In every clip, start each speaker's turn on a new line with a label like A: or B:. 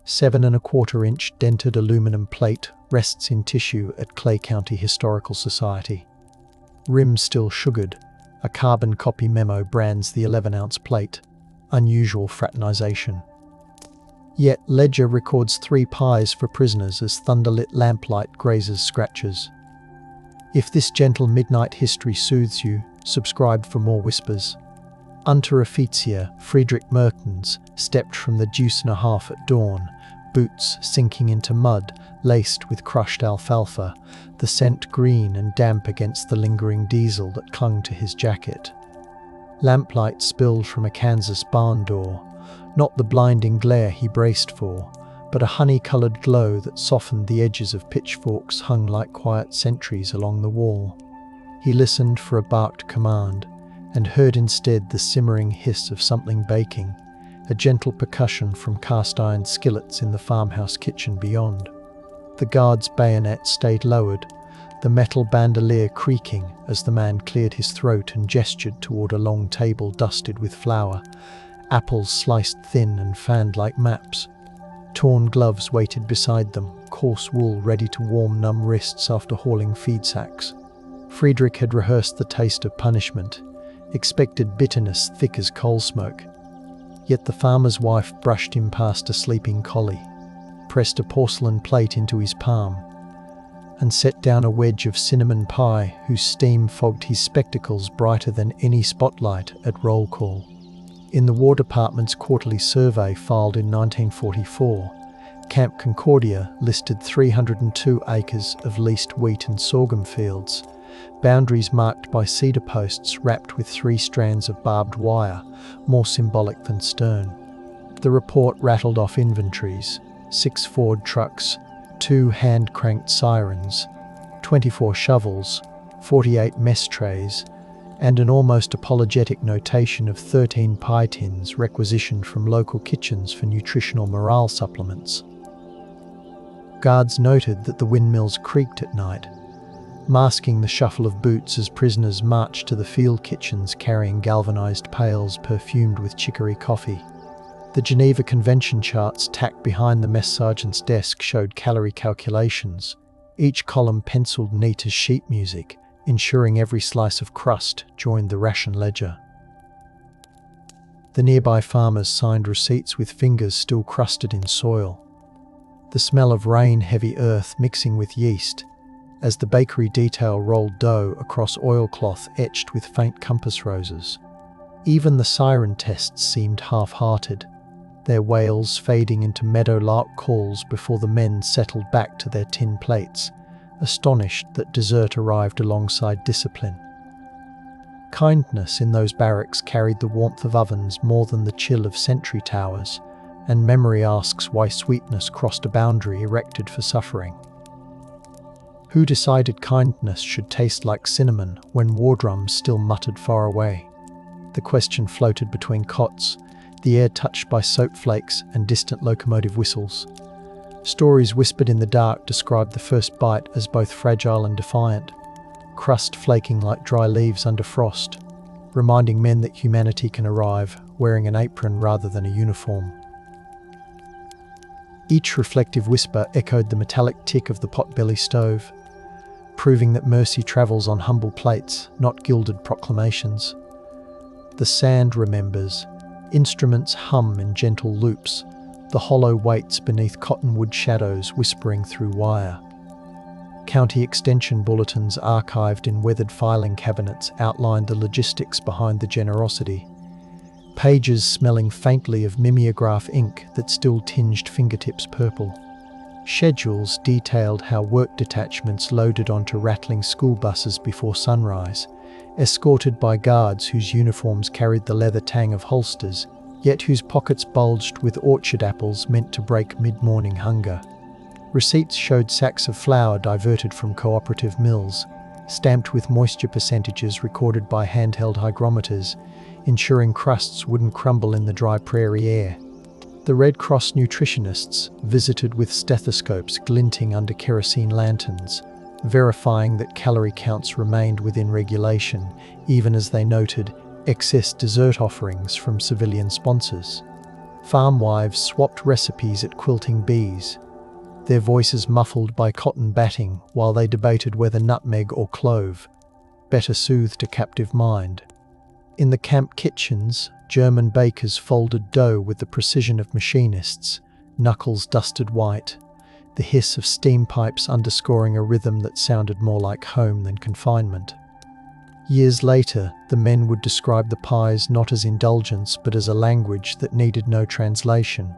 A: 7¼ inch dented aluminum plate rests in tissue at Clay County Historical Society. Rim still sugared, a carbon copy memo brands the 11-ounce plate. Unusual fraternization. Yet ledger records 3 pies for prisoners as thunderlit lamplight grazes scratches. If this gentle midnight history soothes you, subscribe for more whispers. Unteroffizier Friedrich Mertens stepped from the deuce and a half at dawn, boots sinking into mud laced with crushed alfalfa, the scent green and damp against the lingering diesel that clung to his jacket. Lamplight spilled from a Kansas barn door, not the blinding glare he braced for, but a honey-coloured glow that softened the edges of pitchforks hung like quiet sentries along the wall. He listened for a barked command, and heard instead the simmering hiss of something baking, a gentle percussion from cast-iron skillets in the farmhouse kitchen beyond. The guard's bayonet stayed lowered, the metal bandolier creaking as the man cleared his throat and gestured toward a long table dusted with flour, apples sliced thin and fanned like maps. Torn gloves waited beside them, coarse wool ready to warm numb wrists after hauling feed sacks. Friedrich had rehearsed the taste of punishment, expected bitterness thick as coal smoke. Yet the farmer's wife brushed him past a sleeping collie, pressed a porcelain plate into his palm, and set down a wedge of cinnamon pie whose steam fogged his spectacles brighter than any spotlight at roll call. In the War Department's quarterly survey filed in 1944, Camp Concordia listed 302 acres of leased wheat and sorghum fields, boundaries marked by cedar posts wrapped with 3 strands of barbed wire, more symbolic than stern. The report rattled off inventories: 6 Ford trucks, 2 hand-cranked sirens, 24 shovels, 48 mess trays, and an almost apologetic notation of 13 pie tins requisitioned from local kitchens for nutritional morale supplements. Guards noted that the windmills creaked at night, masking the shuffle of boots as prisoners marched to the field kitchens carrying galvanized pails perfumed with chicory coffee. The Geneva Convention charts tacked behind the mess sergeant's desk showed calorie calculations, each column penciled neat as sheet music, ensuring every slice of crust joined the ration ledger. The nearby farmers signed receipts with fingers still crusted in soil. The smell of rain-heavy earth mixing with yeast, as the bakery detail rolled dough across oilcloth etched with faint compass roses. Even the siren tests seemed half-hearted, their wails fading into meadowlark calls before the men settled back to their tin plates, astonished that dessert arrived alongside discipline. Kindness in those barracks carried the warmth of ovens more than the chill of sentry towers, and memory asks why sweetness crossed a boundary erected for suffering. Who decided kindness should taste like cinnamon when war drums still muttered far away? The question floated between cots, the air touched by soap flakes and distant locomotive whistles. Stories whispered in the dark described the first bite as both fragile and defiant, crust flaking like dry leaves under frost, reminding men that humanity can arrive wearing an apron rather than a uniform. Each reflective whisper echoed the metallic tick of the potbelly stove, proving that mercy travels on humble plates, not gilded proclamations. The sand remembers, instruments hum in gentle loops, the hollow weights beneath cottonwood shadows whispering through wire. County Extension bulletins archived in weathered filing cabinets outlined the logistics behind the generosity, pages smelling faintly of mimeograph ink that still tinged fingertips purple. Schedules detailed how work detachments loaded onto rattling school buses before sunrise, escorted by guards whose uniforms carried the leather tang of holsters, yet whose pockets bulged with orchard apples meant to break mid-morning hunger. Receipts showed sacks of flour diverted from cooperative mills, stamped with moisture percentages recorded by handheld hygrometers, ensuring crusts wouldn't crumble in the dry prairie air. The Red Cross nutritionists visited with stethoscopes glinting under kerosene lanterns, verifying that calorie counts remained within regulation, even as they noted excess dessert offerings from civilian sponsors. Farm wives swapped recipes at quilting bees, their voices muffled by cotton batting while they debated whether nutmeg or clove better soothed a captive mind. In the camp kitchens, German bakers folded dough with the precision of machinists, knuckles dusted white, the hiss of steam pipes underscoring a rhythm that sounded more like home than confinement. Years later, the men would describe the pies not as indulgence but as a language that needed no translation,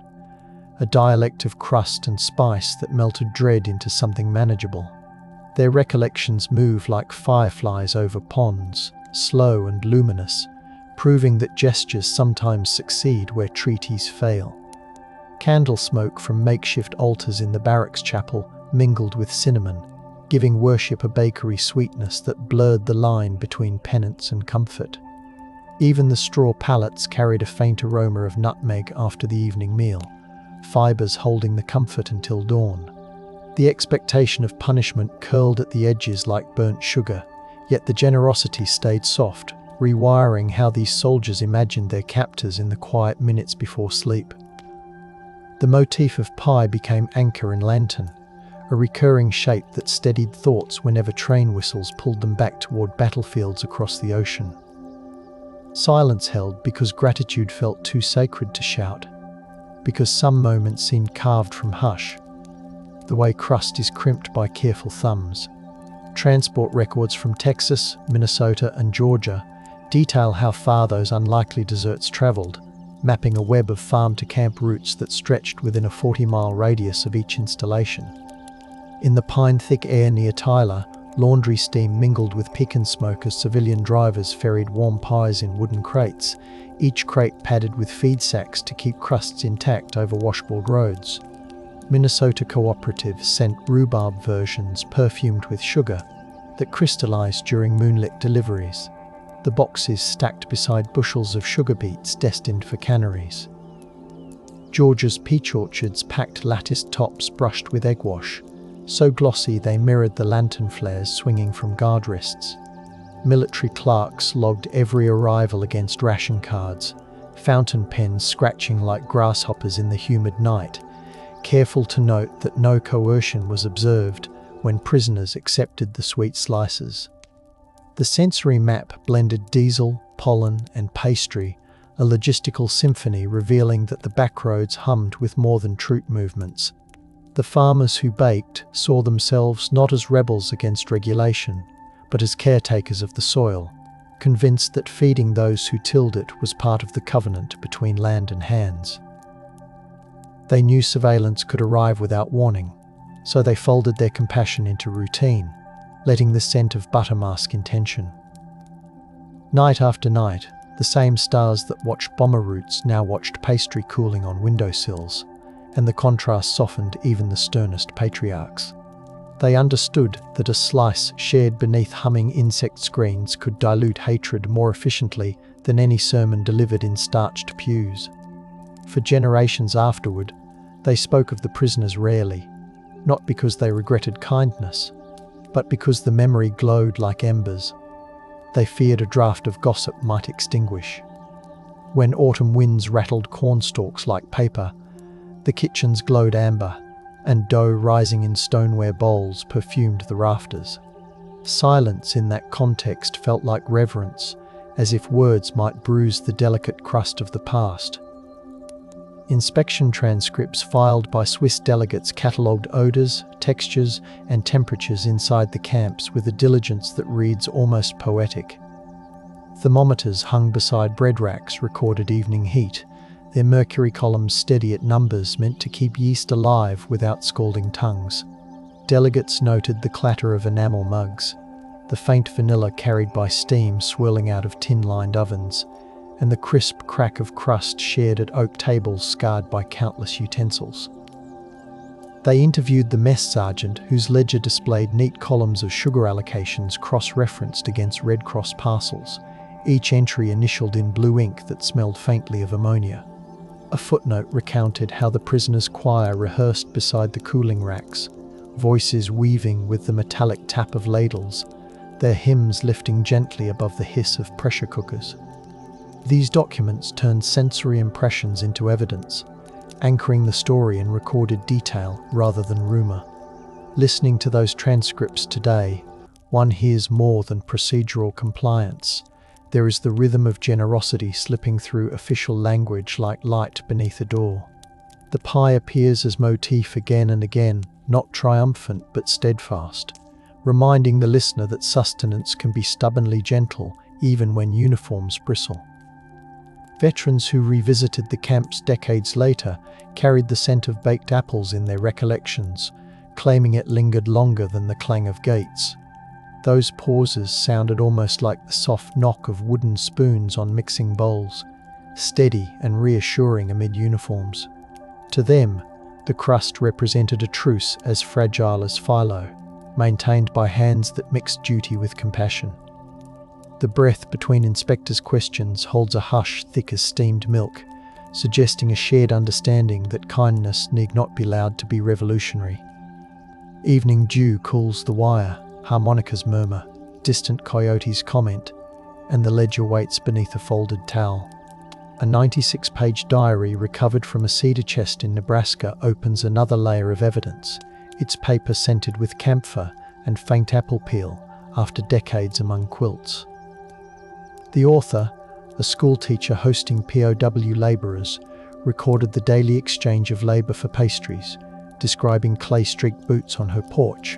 A: a dialect of crust and spice that melted dread into something manageable. Their recollections move like fireflies over ponds, slow and luminous, proving that gestures sometimes succeed where treaties fail. Candle smoke from makeshift altars in the barracks chapel mingled with cinnamon, giving worship a bakery sweetness that blurred the line between penance and comfort. Even the straw pallets carried a faint aroma of nutmeg after the evening meal, fibers holding the comfort until dawn. The expectation of punishment curled at the edges like burnt sugar, yet the generosity stayed soft, rewiring how these soldiers imagined their captors in the quiet minutes before sleep. The motif of pie became anchor and lantern, a recurring shape that steadied thoughts whenever train whistles pulled them back toward battlefields across the ocean. Silence held because gratitude felt too sacred to shout, because some moments seemed carved from hush, the way crust is crimped by careful thumbs. Transport records from Texas, Minnesota, and Georgia detail how far those unlikely desserts traveled, mapping a web of farm-to-camp routes that stretched within a 40-mile radius of each installation. In the pine-thick air near Tyler, laundry steam mingled with pick and smoke as civilian drivers ferried warm pies in wooden crates, each crate padded with feed sacks to keep crusts intact over washboard roads. Minnesota cooperatives sent rhubarb versions perfumed with sugar that crystallized during moonlit deliveries, the boxes stacked beside bushels of sugar beets destined for canneries. Georgia's peach orchards packed latticed tops brushed with egg wash, so glossy they mirrored the lantern flares swinging from guard rests. Military clerks logged every arrival against ration cards, fountain pens scratching like grasshoppers in the humid night, careful to note that no coercion was observed when prisoners accepted the sweet slices. The sensory map blended diesel, pollen, and pastry, a logistical symphony revealing that the backroads hummed with more than troop movements. The farmers who baked saw themselves not as rebels against regulation, but as caretakers of the soil, convinced that feeding those who tilled it was part of the covenant between land and hands. They knew surveillance could arrive without warning, so they folded their compassion into routine, letting the scent of butter mask intention. Night after night, the same stars that watched bomber routes now watched pastry cooling on windowsills, and the contrast softened even the sternest patriarchs. They understood that a slice shared beneath humming insect screens could dilute hatred more efficiently than any sermon delivered in starched pews. For generations afterward, they spoke of the prisoners rarely, not because they regretted kindness, but because the memory glowed like embers. They feared a draught of gossip might extinguish. When autumn winds rattled cornstalks like paper, the kitchens glowed amber, and dough rising in stoneware bowls perfumed the rafters. Silence in that context felt like reverence, as if words might bruise the delicate crust of the past. Inspection transcripts filed by Swiss delegates catalogued odours, textures, and temperatures inside the camps with a diligence that reads almost poetic. Thermometers hung beside bread racks recorded evening heat, their mercury columns steady at numbers meant to keep yeast alive without scalding tongues. Delegates noted the clatter of enamel mugs, the faint vanilla carried by steam swirling out of tin-lined ovens, and the crisp crack of crust shared at oak tables scarred by countless utensils. They interviewed the mess sergeant, whose ledger displayed neat columns of sugar allocations cross-referenced against Red Cross parcels, each entry initialed in blue ink that smelled faintly of ammonia. A footnote recounted how the prisoners' choir rehearsed beside the cooling racks, voices weaving with the metallic tap of ladles, their hymns lifting gently above the hiss of pressure cookers. These documents turned sensory impressions into evidence, anchoring the story in recorded detail rather than rumour. Listening to those transcripts today, one hears more than procedural compliance. There is the rhythm of generosity slipping through official language like light beneath a door. The pie appears as motif again and again, not triumphant but steadfast, reminding the listener that sustenance can be stubbornly gentle even when uniforms bristle. Veterans who revisited the camps decades later carried the scent of baked apples in their recollections, claiming it lingered longer than the clang of gates. Those pauses sounded almost like the soft knock of wooden spoons on mixing bowls, steady and reassuring amid uniforms. To them, the crust represented a truce as fragile as phyllo, maintained by hands that mixed duty with compassion. The breath between inspectors' questions holds a hush thick as steamed milk, suggesting a shared understanding that kindness need not be loud to be revolutionary. Evening dew cools the wire, harmonicas murmur, distant coyotes comment, and the ledger waits beneath a folded towel. A 96-page diary recovered from a cedar chest in Nebraska opens another layer of evidence, its paper scented with camphor and faint apple peel after decades among quilts. The author, a schoolteacher hosting POW labourers, recorded the daily exchange of labour for pastries, describing clay-streaked boots on her porch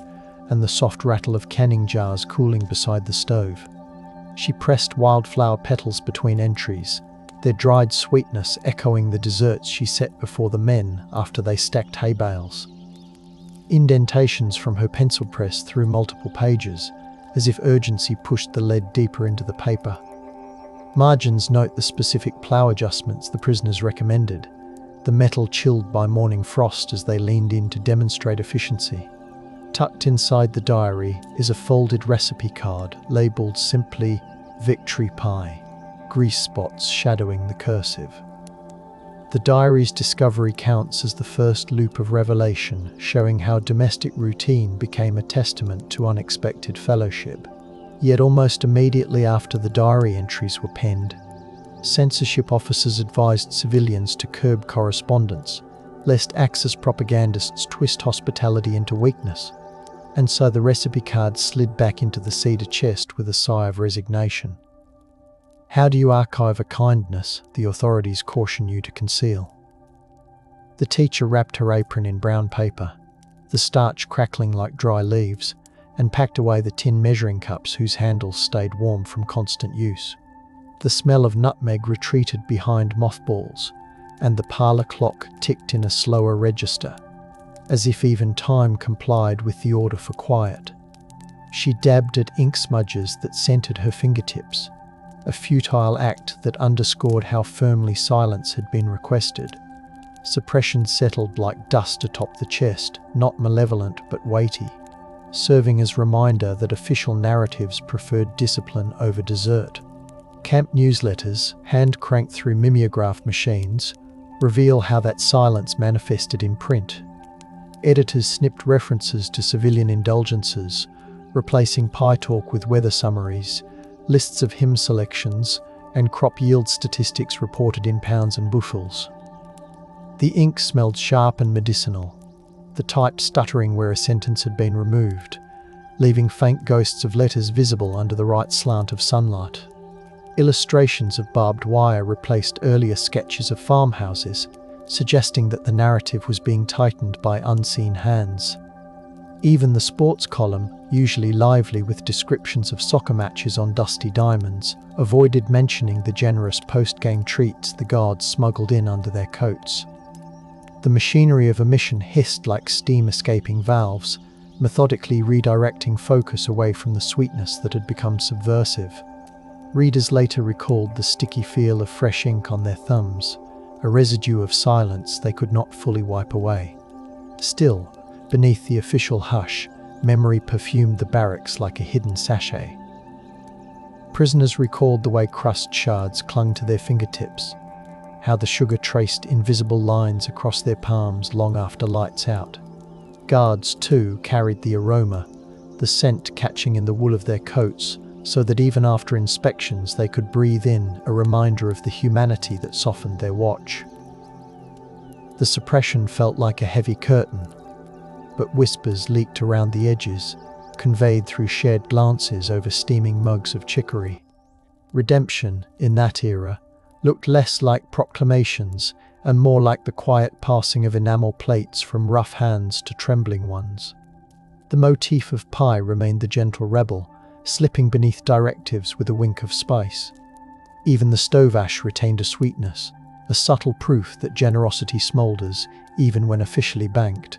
A: and the soft rattle of canning jars cooling beside the stove. She pressed wildflower petals between entries, their dried sweetness echoing the desserts she set before the men after they stacked hay bales. Indentations from her pencil press through multiple pages, as if urgency pushed the lead deeper into the paper. Margins note the specific plough adjustments the prisoners recommended, the metal chilled by morning frost as they leaned in to demonstrate efficiency. Tucked inside the diary is a folded recipe card labelled simply "Victory Pie," grease spots shadowing the cursive. The diary's discovery counts as the first loop of revelation, showing how domestic routine became a testament to unexpected fellowship. Yet almost immediately after the diary entries were penned, censorship officers advised civilians to curb correspondence, lest Axis propagandists twist hospitality into weakness, and so the recipe card slid back into the cedar chest with a sigh of resignation. How do you archive a kindness the authorities caution you to conceal? The teacher wrapped her apron in brown paper, the starch crackling like dry leaves, and packed away the tin measuring cups whose handles stayed warm from constant use. The smell of nutmeg retreated behind mothballs, and the parlour clock ticked in a slower register, as if even time complied with the order for quiet. She dabbed at ink smudges that scented her fingertips, a futile act that underscored how firmly silence had been requested. Suppression settled like dust atop the chest, not malevolent but weighty, serving as reminder that official narratives preferred discipline over desert. Camp newsletters, hand-cranked through mimeograph machines, reveal how that silence manifested in print. Editors snipped references to civilian indulgences, replacing pie talk with weather summaries, lists of hymn selections, and crop yield statistics reported in pounds and bushels. The ink smelled sharp and medicinal, the type stuttering where a sentence had been removed, leaving faint ghosts of letters visible under the right slant of sunlight. Illustrations of barbed wire replaced earlier sketches of farmhouses, suggesting that the narrative was being tightened by unseen hands. Even the sports column, usually lively with descriptions of soccer matches on dusty diamonds, avoided mentioning the generous post-game treats the guards smuggled in under their coats. The machinery of omission hissed like steam-escaping valves, methodically redirecting focus away from the sweetness that had become subversive. Readers later recalled the sticky feel of fresh ink on their thumbs, a residue of silence they could not fully wipe away. Still, beneath the official hush, memory perfumed the barracks like a hidden sachet. Prisoners recalled the way crust shards clung to their fingertips, how the sugar traced invisible lines across their palms long after lights out. Guards, too, carried the aroma, the scent catching in the wool of their coats, so that even after inspections they could breathe in a reminder of the humanity that softened their watch. The suppression felt like a heavy curtain, but whispers leaked around the edges, conveyed through shared glances over steaming mugs of chicory. Redemption, in that era, looked less like proclamations and more like the quiet passing of enamel plates from rough hands to trembling ones. The motif of pie remained the gentle rebel, slipping beneath directives with a wink of spice. Even the stove ash retained a sweetness, a subtle proof that generosity smoulders even when officially banked.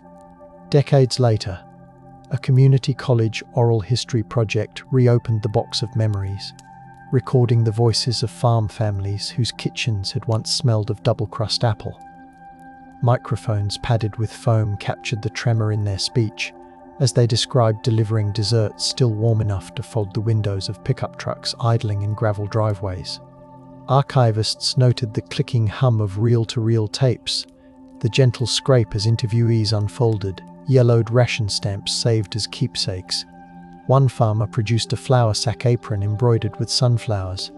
A: Decades later, a community college oral history project reopened the box of memories, recording the voices of farm families whose kitchens had once smelled of double-crust apple. Microphones padded with foam captured the tremor in their speech, as they described delivering desserts still warm enough to fog the windows of pickup trucks idling in gravel driveways. Archivists noted the clicking hum of reel-to-reel tapes, the gentle scrape as interviewees unfolded, yellowed ration stamps saved as keepsakes. One farmer produced a flour sack apron embroidered with sunflowers,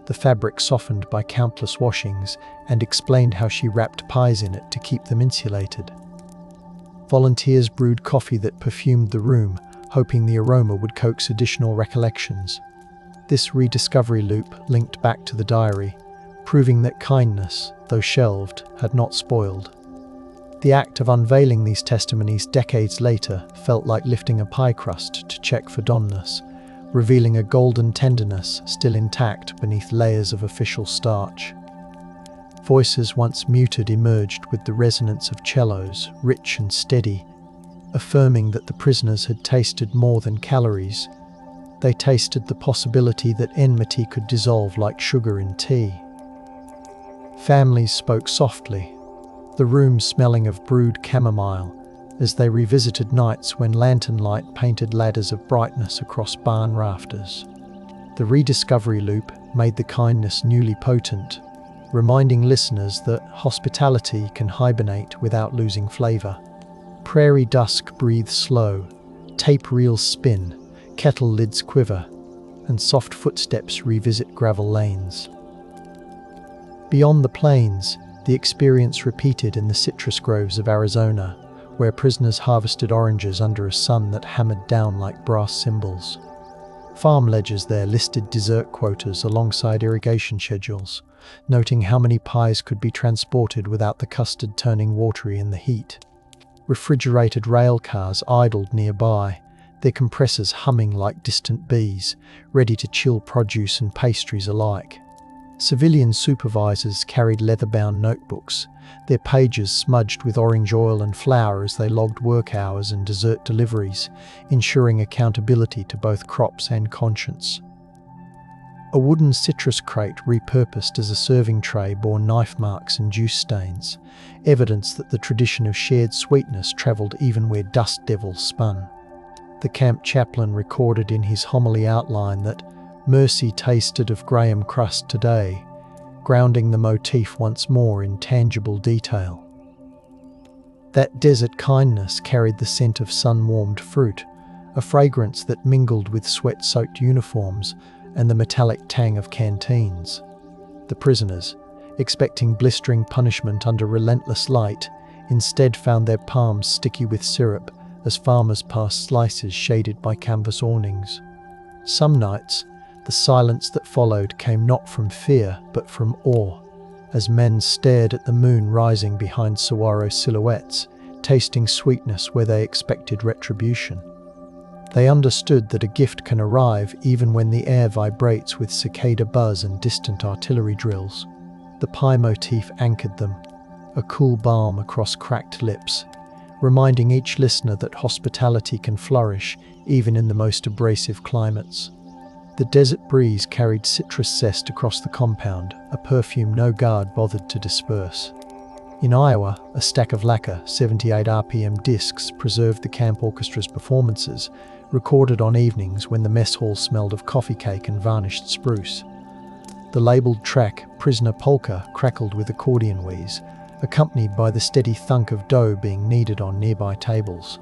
A: the fabric softened by countless washings, and explained how she wrapped pies in it to keep them insulated. Volunteers brewed coffee that perfumed the room, hoping the aroma would coax additional recollections. This rediscovery loop linked back to the diary, proving that kindness, though shelved, had not spoiled. The act of unveiling these testimonies decades later felt like lifting a pie crust to check for doneness, revealing a golden tenderness still intact beneath layers of official starch. Voices once muted emerged with the resonance of cellos, rich and steady, affirming that the prisoners had tasted more than calories. They tasted the possibility that enmity could dissolve like sugar in tea. Families spoke softly, the room smelling of brewed chamomile, as they revisited nights when lantern light painted ladders of brightness across barn rafters. The rediscovery loop made the kindness newly potent, reminding listeners that hospitality can hibernate without losing flavor. Prairie dusk breathes slow, tape reels spin, kettle lids quiver, and soft footsteps revisit gravel lanes. Beyond the plains, the experience repeated in the citrus groves of Arizona, where prisoners harvested oranges under a sun that hammered down like brass cymbals. Farm ledgers there listed dessert quotas alongside irrigation schedules, noting how many pies could be transported without the custard turning watery in the heat. Refrigerated rail cars idled nearby, their compressors humming like distant bees, ready to chill produce and pastries alike. Civilian supervisors carried leather-bound notebooks, their pages smudged with orange oil and flour as they logged work hours and dessert deliveries, ensuring accountability to both crops and conscience. A wooden citrus crate repurposed as a serving tray bore knife marks and juice stains, evidence that the tradition of shared sweetness travelled even where dust devils spun. The camp chaplain recorded in his homily outline that mercy tasted of graham crust today, grounding the motif once more in tangible detail. That desert kindness carried the scent of sun-warmed fruit, a fragrance that mingled with sweat-soaked uniforms and the metallic tang of canteens. The prisoners, expecting blistering punishment under relentless light, instead found their palms sticky with syrup as farmers passed slices shaded by canvas awnings. Some nights, the silence that followed came not from fear but from awe, as men stared at the moon rising behind saguaro silhouettes, tasting sweetness where they expected retribution. They understood that a gift can arrive even when the air vibrates with cicada buzz and distant artillery drills. The pie motif anchored them, a cool balm across cracked lips, reminding each listener that hospitality can flourish even in the most abrasive climates. The desert breeze carried citrus zest across the compound, a perfume no guard bothered to disperse. In Iowa, a stack of lacquer, 78 RPM discs preserved the camp orchestra's performances, recorded on evenings when the mess hall smelled of coffee cake and varnished spruce. The labelled track, Prisoner Polka, crackled with accordion wheeze, accompanied by the steady thunk of dough being kneaded on nearby tables.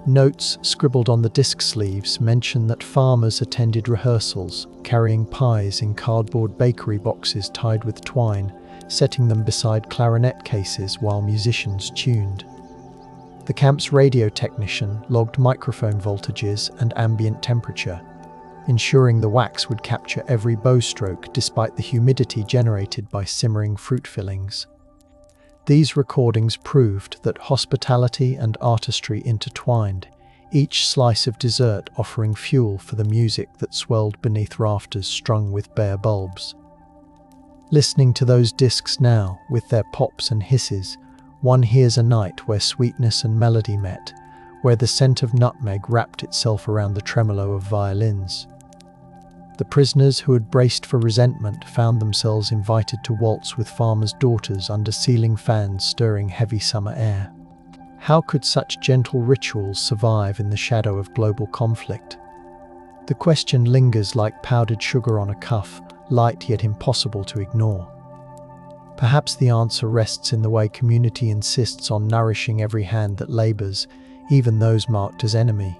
A: Notes scribbled on the disc sleeves mention that farmers attended rehearsals, carrying pies in cardboard bakery boxes tied with twine, setting them beside clarinet cases while musicians tuned. The camp's radio technician logged microphone voltages and ambient temperature, ensuring the wax would capture every bow stroke despite the humidity generated by simmering fruit fillings. These recordings proved that hospitality and artistry intertwined, each slice of dessert offering fuel for the music that swelled beneath rafters strung with bare bulbs. Listening to those discs now, with their pops and hisses, one hears a night where sweetness and melody met, where the scent of nutmeg wrapped itself around the tremolo of violins. The prisoners who had braced for resentment found themselves invited to waltz with farmers' daughters under ceiling fans stirring heavy summer air. How could such gentle rituals survive in the shadow of global conflict? The question lingers like powdered sugar on a cuff, light yet impossible to ignore. Perhaps the answer rests in the way community insists on nourishing every hand that labors, even those marked as enemy.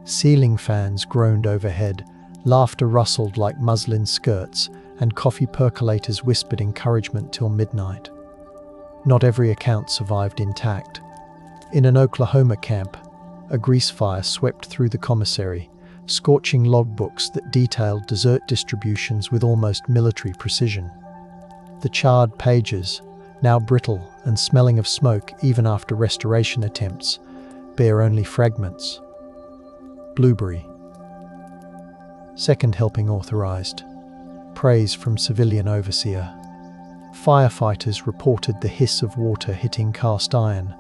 A: Ceiling fans groaned overhead, laughter rustled like muslin skirts, and coffee percolators whispered encouragement till midnight. Not every account survived intact. In an Oklahoma camp, a grease fire swept through the commissary, scorching logbooks that detailed dessert distributions with almost military precision. The charred pages, now brittle and smelling of smoke even after restoration attempts, bear only fragments. Blueberry. Second helping authorized. Praise from civilian overseer. Firefighters reported the hiss of water hitting cast iron,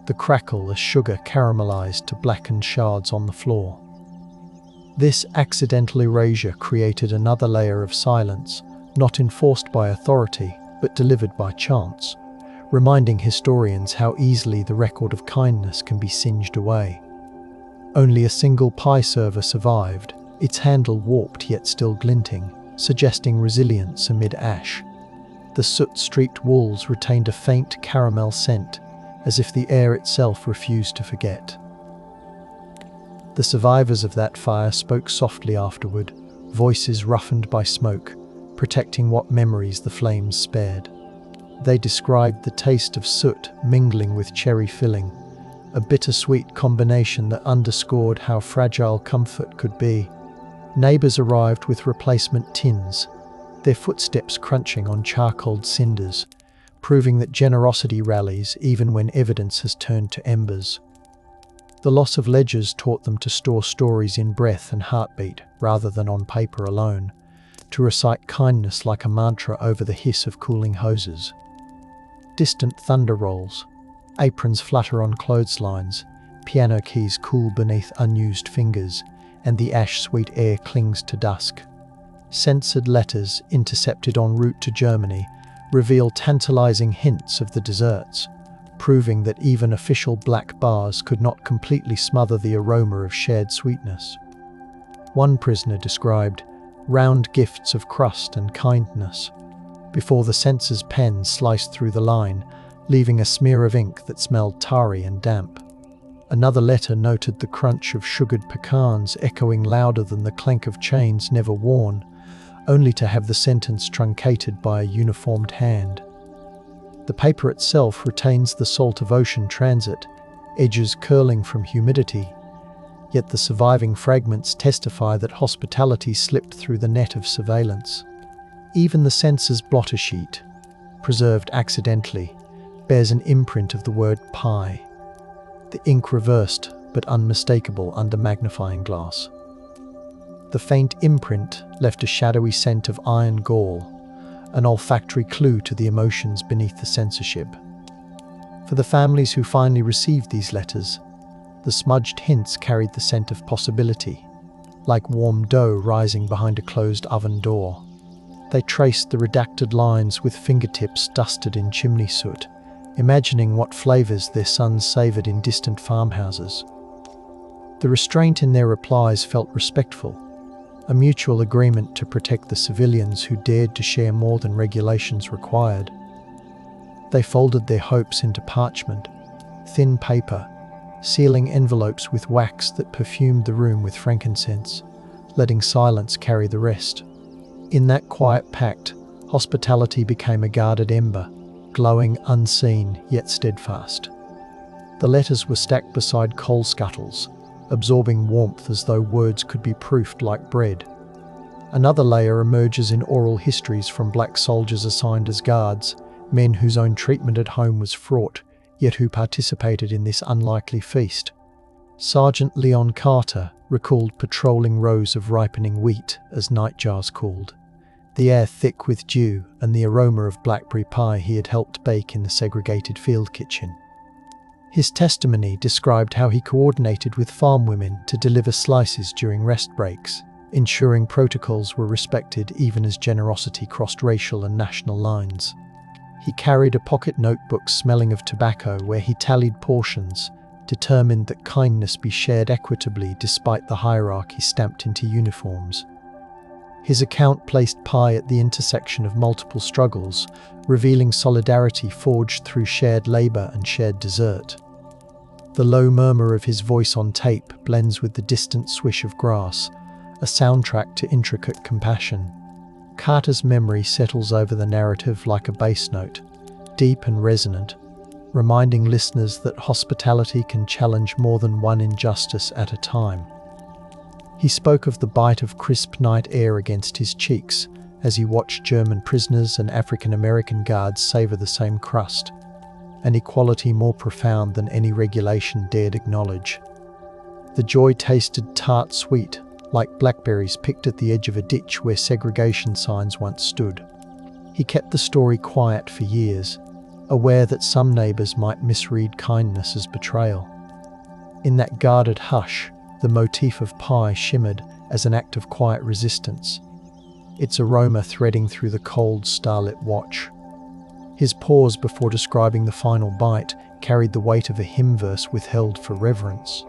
A: the crackle as sugar caramelized to blackened shards on the floor. This accidental erasure created another layer of silence, not enforced by authority, but delivered by chance, reminding historians how easily the record of kindness can be singed away. Only a single pie server survived, its handle warped yet still glinting, suggesting resilience amid ash. The soot-streaked walls retained a faint caramel scent, as if the air itself refused to forget. The survivors of that fire spoke softly afterward, voices roughened by smoke, protecting what memories the flames spared. They described the taste of soot mingling with cherry filling, a bittersweet combination that underscored how fragile comfort could be. Neighbors arrived with replacement tins, their footsteps crunching on charcoaled cinders, proving that generosity rallies even when evidence has turned to embers. The loss of ledgers taught them to store stories in breath and heartbeat rather than on paper alone, to recite kindness like a mantra over the hiss of cooling hoses. Distant thunder rolls, aprons flutter on clotheslines, piano keys cool beneath unused fingers, and the ash-sweet air clings to dusk. Censored letters intercepted en route to Germany reveal tantalizing hints of the desserts, proving that even official black bars could not completely smother the aroma of shared sweetness. One prisoner described round gifts of crust and kindness, before the censor's pen sliced through the line, leaving a smear of ink that smelled tarry and damp. Another letter noted the crunch of sugared pecans echoing louder than the clank of chains never worn, only to have the sentence truncated by a uniformed hand. The paper itself retains the salt of ocean transit, edges curling from humidity, yet the surviving fragments testify that hospitality slipped through the net of surveillance. Even the censor's blotter sheet, preserved accidentally, bears an imprint of the word pie, the ink reversed but unmistakable under magnifying glass. The faint imprint left a shadowy scent of iron gall, an olfactory clue to the emotions beneath the censorship. For the families who finally received these letters, the smudged hints carried the scent of possibility, like warm dough rising behind a closed oven door. They traced the redacted lines with fingertips dusted in chimney soot, imagining what flavors their sons savored in distant farmhouses. The restraint in their replies felt respectful, a mutual agreement to protect the civilians who dared to share more than regulations required. They folded their hopes into parchment, thin paper, sealing envelopes with wax that perfumed the room with frankincense, letting silence carry the rest. In that quiet pact, hospitality became a guarded ember, glowing unseen yet steadfast. The letters were stacked beside coal scuttles, absorbing warmth as though words could be proofed like bread. Another layer emerges in oral histories from black soldiers assigned as guards, men whose own treatment at home was fraught, yet who participated in this unlikely feast. Sergeant Leon Carter recalled patrolling rows of ripening wheat as nightjars cooled, the air thick with dew and the aroma of blackberry pie he had helped bake in the segregated field kitchen. His testimony described how he coordinated with farm women to deliver slices during rest breaks, ensuring protocols were respected even as generosity crossed racial and national lines. He carried a pocket notebook smelling of tobacco where he tallied portions, determined that kindness be shared equitably despite the hierarchy stamped into uniforms. His account placed pie at the intersection of multiple struggles, revealing solidarity forged through shared labor and shared dessert. The low murmur of his voice on tape blends with the distant swish of grass, a soundtrack to intricate compassion. Carter's memory settles over the narrative like a bass note, deep and resonant, reminding listeners that hospitality can challenge more than one injustice at a time. He spoke of the bite of crisp night air against his cheeks as he watched German prisoners and African American guards savor the same crust, an equality more profound than any regulation dared acknowledge. The joy tasted tart sweet, like blackberries picked at the edge of a ditch where segregation signs once stood. He kept the story quiet for years, aware that some neighbors might misread kindness as betrayal. In that guarded hush, the motif of pie shimmered as an act of quiet resistance, its aroma threading through the cold, starlit watch. His pause before describing the final bite carried the weight of a hymn verse withheld for reverence.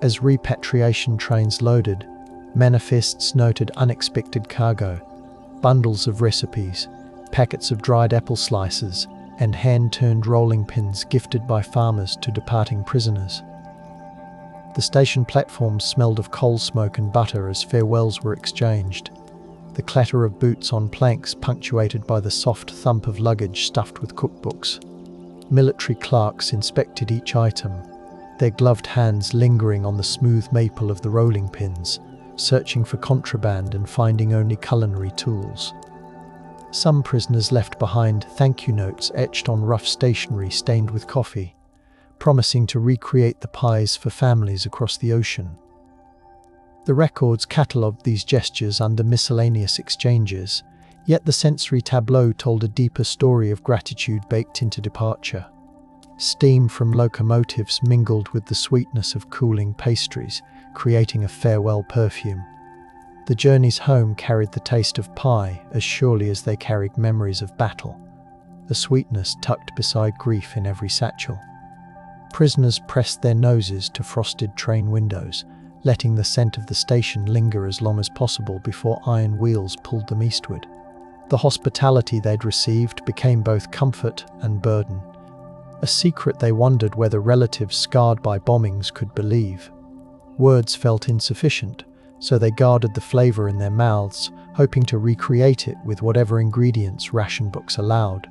A: As repatriation trains loaded, manifests noted unexpected cargo, bundles of recipes, packets of dried apple slices, and hand-turned rolling pins gifted by farmers to departing prisoners. The station platforms smelled of coal smoke and butter as farewells were exchanged, the clatter of boots on planks punctuated by the soft thump of luggage stuffed with cookbooks. Military clerks inspected each item, their gloved hands lingering on the smooth maple of the rolling pins, searching for contraband and finding only culinary tools. Some prisoners left behind thank you notes etched on rough stationery stained with coffee, promising to recreate the pies for families across the ocean. The records catalogued these gestures under miscellaneous exchanges, yet the sensory tableau told a deeper story of gratitude baked into departure. Steam from locomotives mingled with the sweetness of cooling pastries, creating a farewell perfume. The journeys home carried the taste of pie as surely as they carried memories of battle, the sweetness tucked beside grief in every satchel. Prisoners pressed their noses to frosted train windows, letting the scent of the station linger as long as possible before iron wheels pulled them eastward. The hospitality they'd received became both comfort and burden, a secret they wondered whether relatives scarred by bombings could believe. Words felt insufficient, so they guarded the flavor in their mouths, hoping to recreate it with whatever ingredients ration books allowed.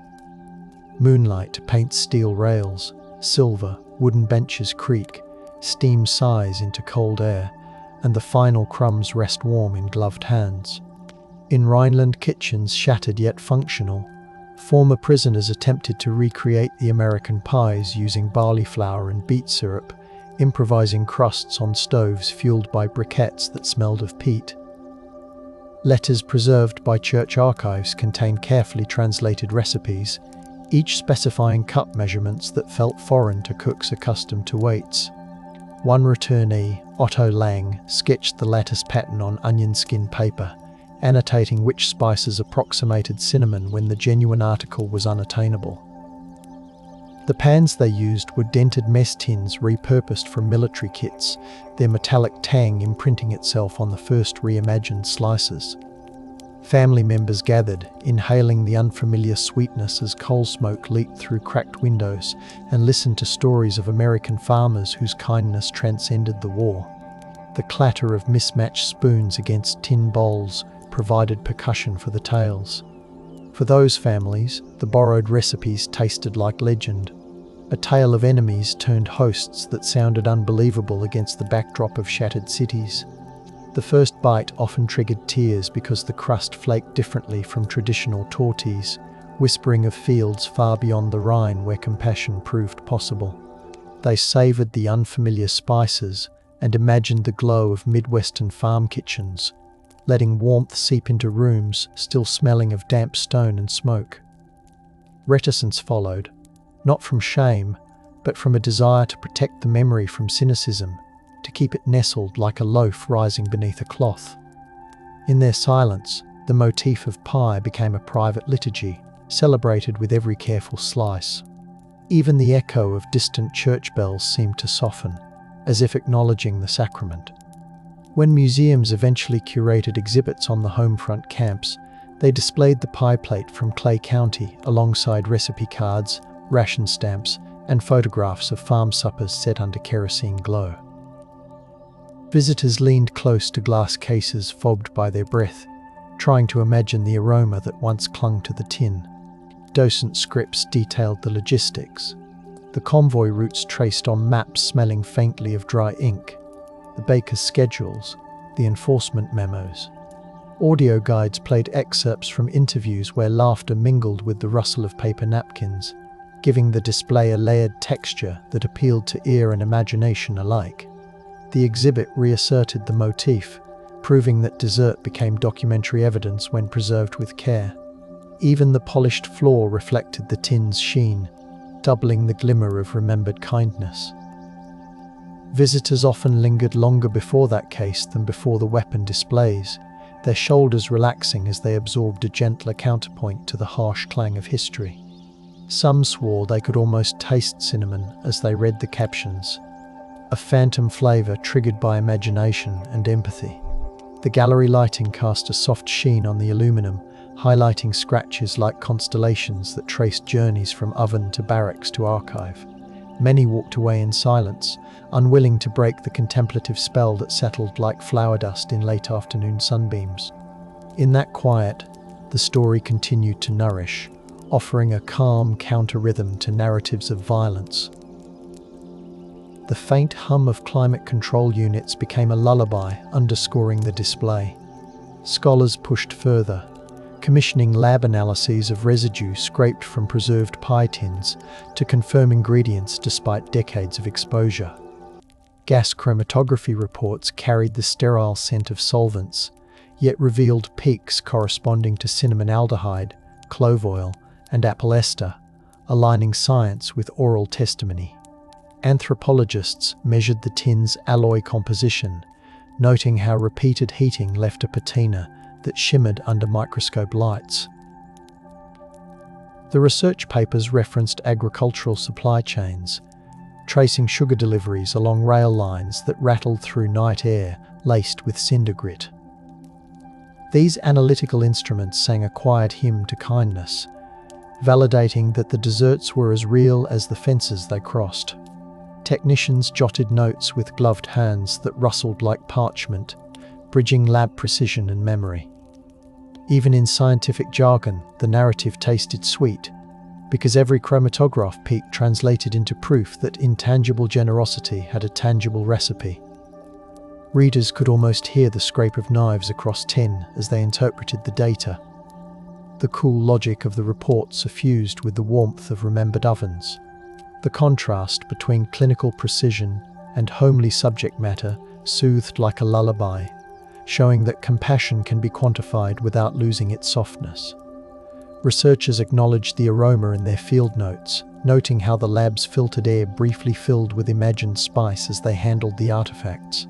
A: Moonlight paints steel rails, silver, wooden benches creak, steam sighs into cold air, and the final crumbs rest warm in gloved hands. In Rhineland kitchens shattered yet functional, former prisoners attempted to recreate the American pies using barley flour and beet syrup, improvising crusts on stoves fueled by briquettes that smelled of peat. Letters preserved by church archives contained carefully translated recipes, each specifying cup measurements that felt foreign to cooks accustomed to weights. One returnee, Otto Lang, sketched the lattice pattern on onion skin paper, annotating which spices approximated cinnamon when the genuine article was unattainable. The pans they used were dented mess tins repurposed from military kits, their metallic tang imprinting itself on the first reimagined slices. Family members gathered, inhaling the unfamiliar sweetness as coal smoke leaked through cracked windows, and listened to stories of American farmers whose kindness transcended the war. The clatter of mismatched spoons against tin bowls provided percussion for the tales. For those families, the borrowed recipes tasted like legend, a tale of enemies turned hosts that sounded unbelievable against the backdrop of shattered cities. The first bite often triggered tears because the crust flaked differently from traditional tortillas, whispering of fields far beyond the Rhine where compassion proved possible. They savoured the unfamiliar spices and imagined the glow of Midwestern farm kitchens, letting warmth seep into rooms still smelling of damp stone and smoke. Reticence followed, not from shame, but from a desire to protect the memory from cynicism, to keep it nestled like a loaf rising beneath a cloth. In their silence, the motif of pie became a private liturgy, celebrated with every careful slice. Even the echo of distant church bells seemed to soften, as if acknowledging the sacrament. When museums eventually curated exhibits on the homefront camps, they displayed the pie plate from Clay County alongside recipe cards, ration stamps, and photographs of farm suppers set under kerosene glow. Visitors leaned close to glass cases fobbed by their breath, trying to imagine the aroma that once clung to the tin. Docent scripts detailed the logistics. The convoy routes traced on maps smelling faintly of dry ink, the baker's schedules, the enforcement memos. Audio guides played excerpts from interviews where laughter mingled with the rustle of paper napkins, giving the display a layered texture that appealed to ear and imagination alike. The exhibit reasserted the motif, proving that dessert became documentary evidence when preserved with care. Even the polished floor reflected the tin's sheen, doubling the glimmer of remembered kindness. Visitors often lingered longer before that case than before the weapon displays, their shoulders relaxing as they absorbed a gentler counterpoint to the harsh clang of history. Some swore they could almost taste cinnamon as they read the captions, a phantom flavour triggered by imagination and empathy. The gallery lighting cast a soft sheen on the aluminum, highlighting scratches like constellations that traced journeys from oven to barracks to archive. Many walked away in silence, unwilling to break the contemplative spell that settled like flower dust in late afternoon sunbeams. In that quiet, the story continued to nourish, offering a calm counter-rhythm to narratives of violence. The faint hum of climate control units became a lullaby, underscoring the display. Scholars pushed further, commissioning lab analyses of residue scraped from preserved pie tins to confirm ingredients despite decades of exposure. Gas chromatography reports carried the sterile scent of solvents, yet revealed peaks corresponding to cinnamon aldehyde, clove oil, and apple ester, aligning science with oral testimony. Anthropologists measured the tin's alloy composition, noting how repeated heating left a patina that shimmered under microscope lights. The research papers referenced agricultural supply chains, tracing sugar deliveries along rail lines that rattled through night air laced with cinder grit. These analytical instruments sang a quiet hymn to kindness, validating that the desserts were as real as the fences they crossed. Technicians jotted notes with gloved hands that rustled like parchment, bridging lab precision and memory. Even in scientific jargon, the narrative tasted sweet, because every chromatograph peak translated into proof that intangible generosity had a tangible recipe. Readers could almost hear the scrape of knives across tin as they interpreted the data. The cool logic of the report suffused with the warmth of remembered ovens. The contrast between clinical precision and homely subject matter soothed like a lullaby, showing that compassion can be quantified without losing its softness. Researchers acknowledged the aroma in their field notes, noting how the lab's filtered air briefly filled with imagined spice as they handled the artifacts.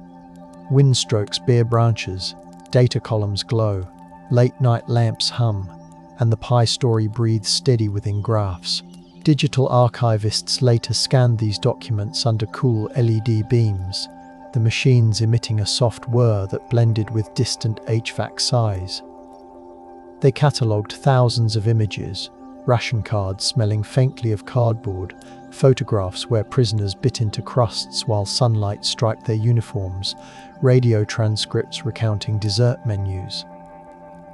A: Windstrokes bare branches, data columns glow, late-night lamps hum, and the pie story breathes steady within graphs. Digital archivists later scanned these documents under cool LED beams, the machines emitting a soft whir that blended with distant HVAC sighs. They catalogued thousands of images, ration cards smelling faintly of cardboard, photographs where prisoners bit into crusts while sunlight striped their uniforms, radio transcripts recounting dessert menus.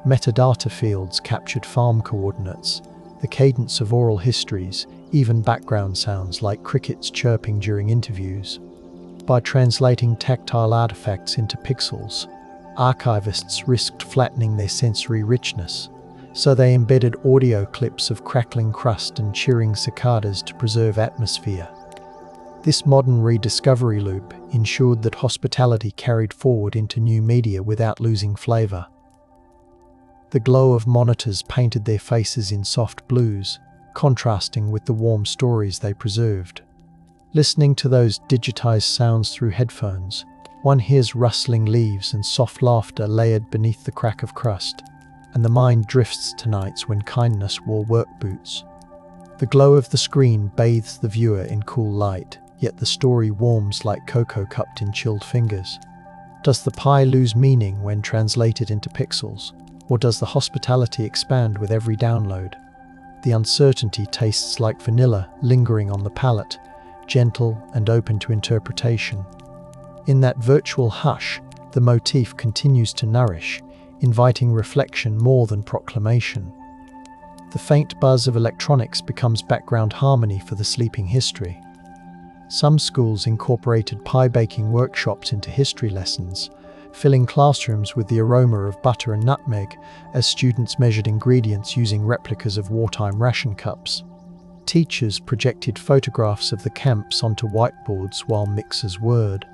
A: Metadata fields captured farm coordinates, the cadence of oral histories, even background sounds like crickets chirping during interviews. By translating tactile artifacts into pixels, archivists risked flattening their sensory richness, so they embedded audio clips of crackling crust and cheering cicadas to preserve atmosphere. This modern rediscovery loop ensured that hospitality carried forward into new media without losing flavour. The glow of monitors painted their faces in soft blues, contrasting with the warm stories they preserved. Listening to those digitized sounds through headphones, one hears rustling leaves and soft laughter layered beneath the crack of crust, and the mind drifts to nights when kindness wore work boots. The glow of the screen bathes the viewer in cool light, yet the story warms like cocoa cupped in chilled fingers. Does the pie lose meaning when translated into pixels, or does the hospitality expand with every download? The uncertainty tastes like vanilla lingering on the palate, gentle and open to interpretation. In that virtual hush, the motif continues to nourish, inviting reflection more than proclamation. The faint buzz of electronics becomes background harmony for the sleeping history. Some schools incorporated pie baking workshops into history lessons, filling classrooms with the aroma of butter and nutmeg as students measured ingredients using replicas of wartime ration cups. Teachers projected photographs of the camps onto whiteboards while mixers whirred,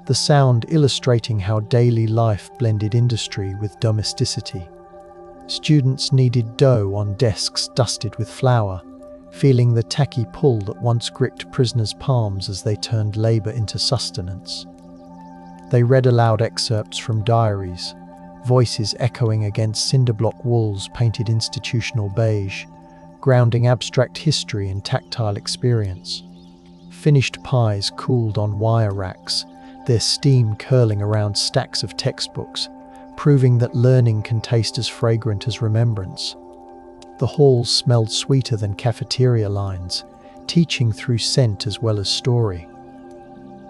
A: the sound illustrating how daily life blended industry with domesticity. Students kneaded dough on desks dusted with flour, feeling the tacky pull that once gripped prisoners' palms as they turned labour into sustenance. They read aloud excerpts from diaries, voices echoing against cinder-block walls painted institutional beige, grounding abstract history in tactile experience. Finished pies cooled on wire racks, their steam curling around stacks of textbooks, proving that learning can taste as fragrant as remembrance. The halls smelled sweeter than cafeteria lines, teaching through scent as well as story.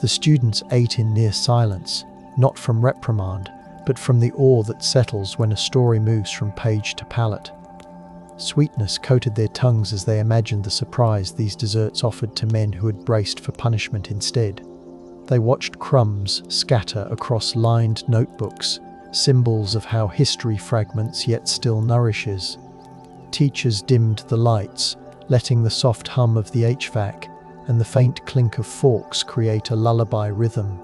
A: The students ate in near silence, not from reprimand, but from the awe that settles when a story moves from page to palate. Sweetness coated their tongues as they imagined the surprise these desserts offered to men who had braced for punishment instead. They watched crumbs scatter across lined notebooks, symbols of how history fragments yet still nourishes. Teachers dimmed the lights, letting the soft hum of the HVAC and the faint clink of forks create a lullaby rhythm.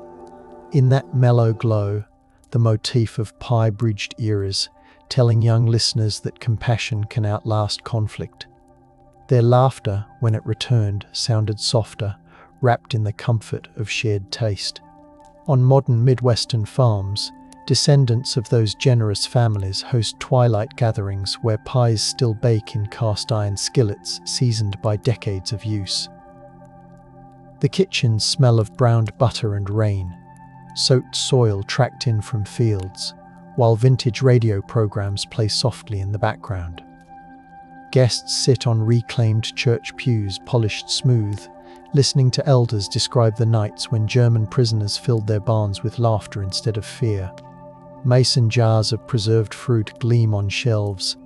A: In that mellow glow, the motif of pie bridged eras, telling young listeners that compassion can outlast conflict. Their laughter, when it returned, sounded softer, wrapped in the comfort of shared taste. On modern Midwestern farms, descendants of those generous families host twilight gatherings where pies still bake in cast-iron skillets seasoned by decades of use. The kitchens smell of browned butter and rain, soaked soil tracked in from fields, while vintage radio programs play softly in the background. Guests sit on reclaimed church pews polished smooth, listening to elders describe the nights when German prisoners filled their barns with laughter instead of fear. Mason jars of preserved fruit gleam on shelves,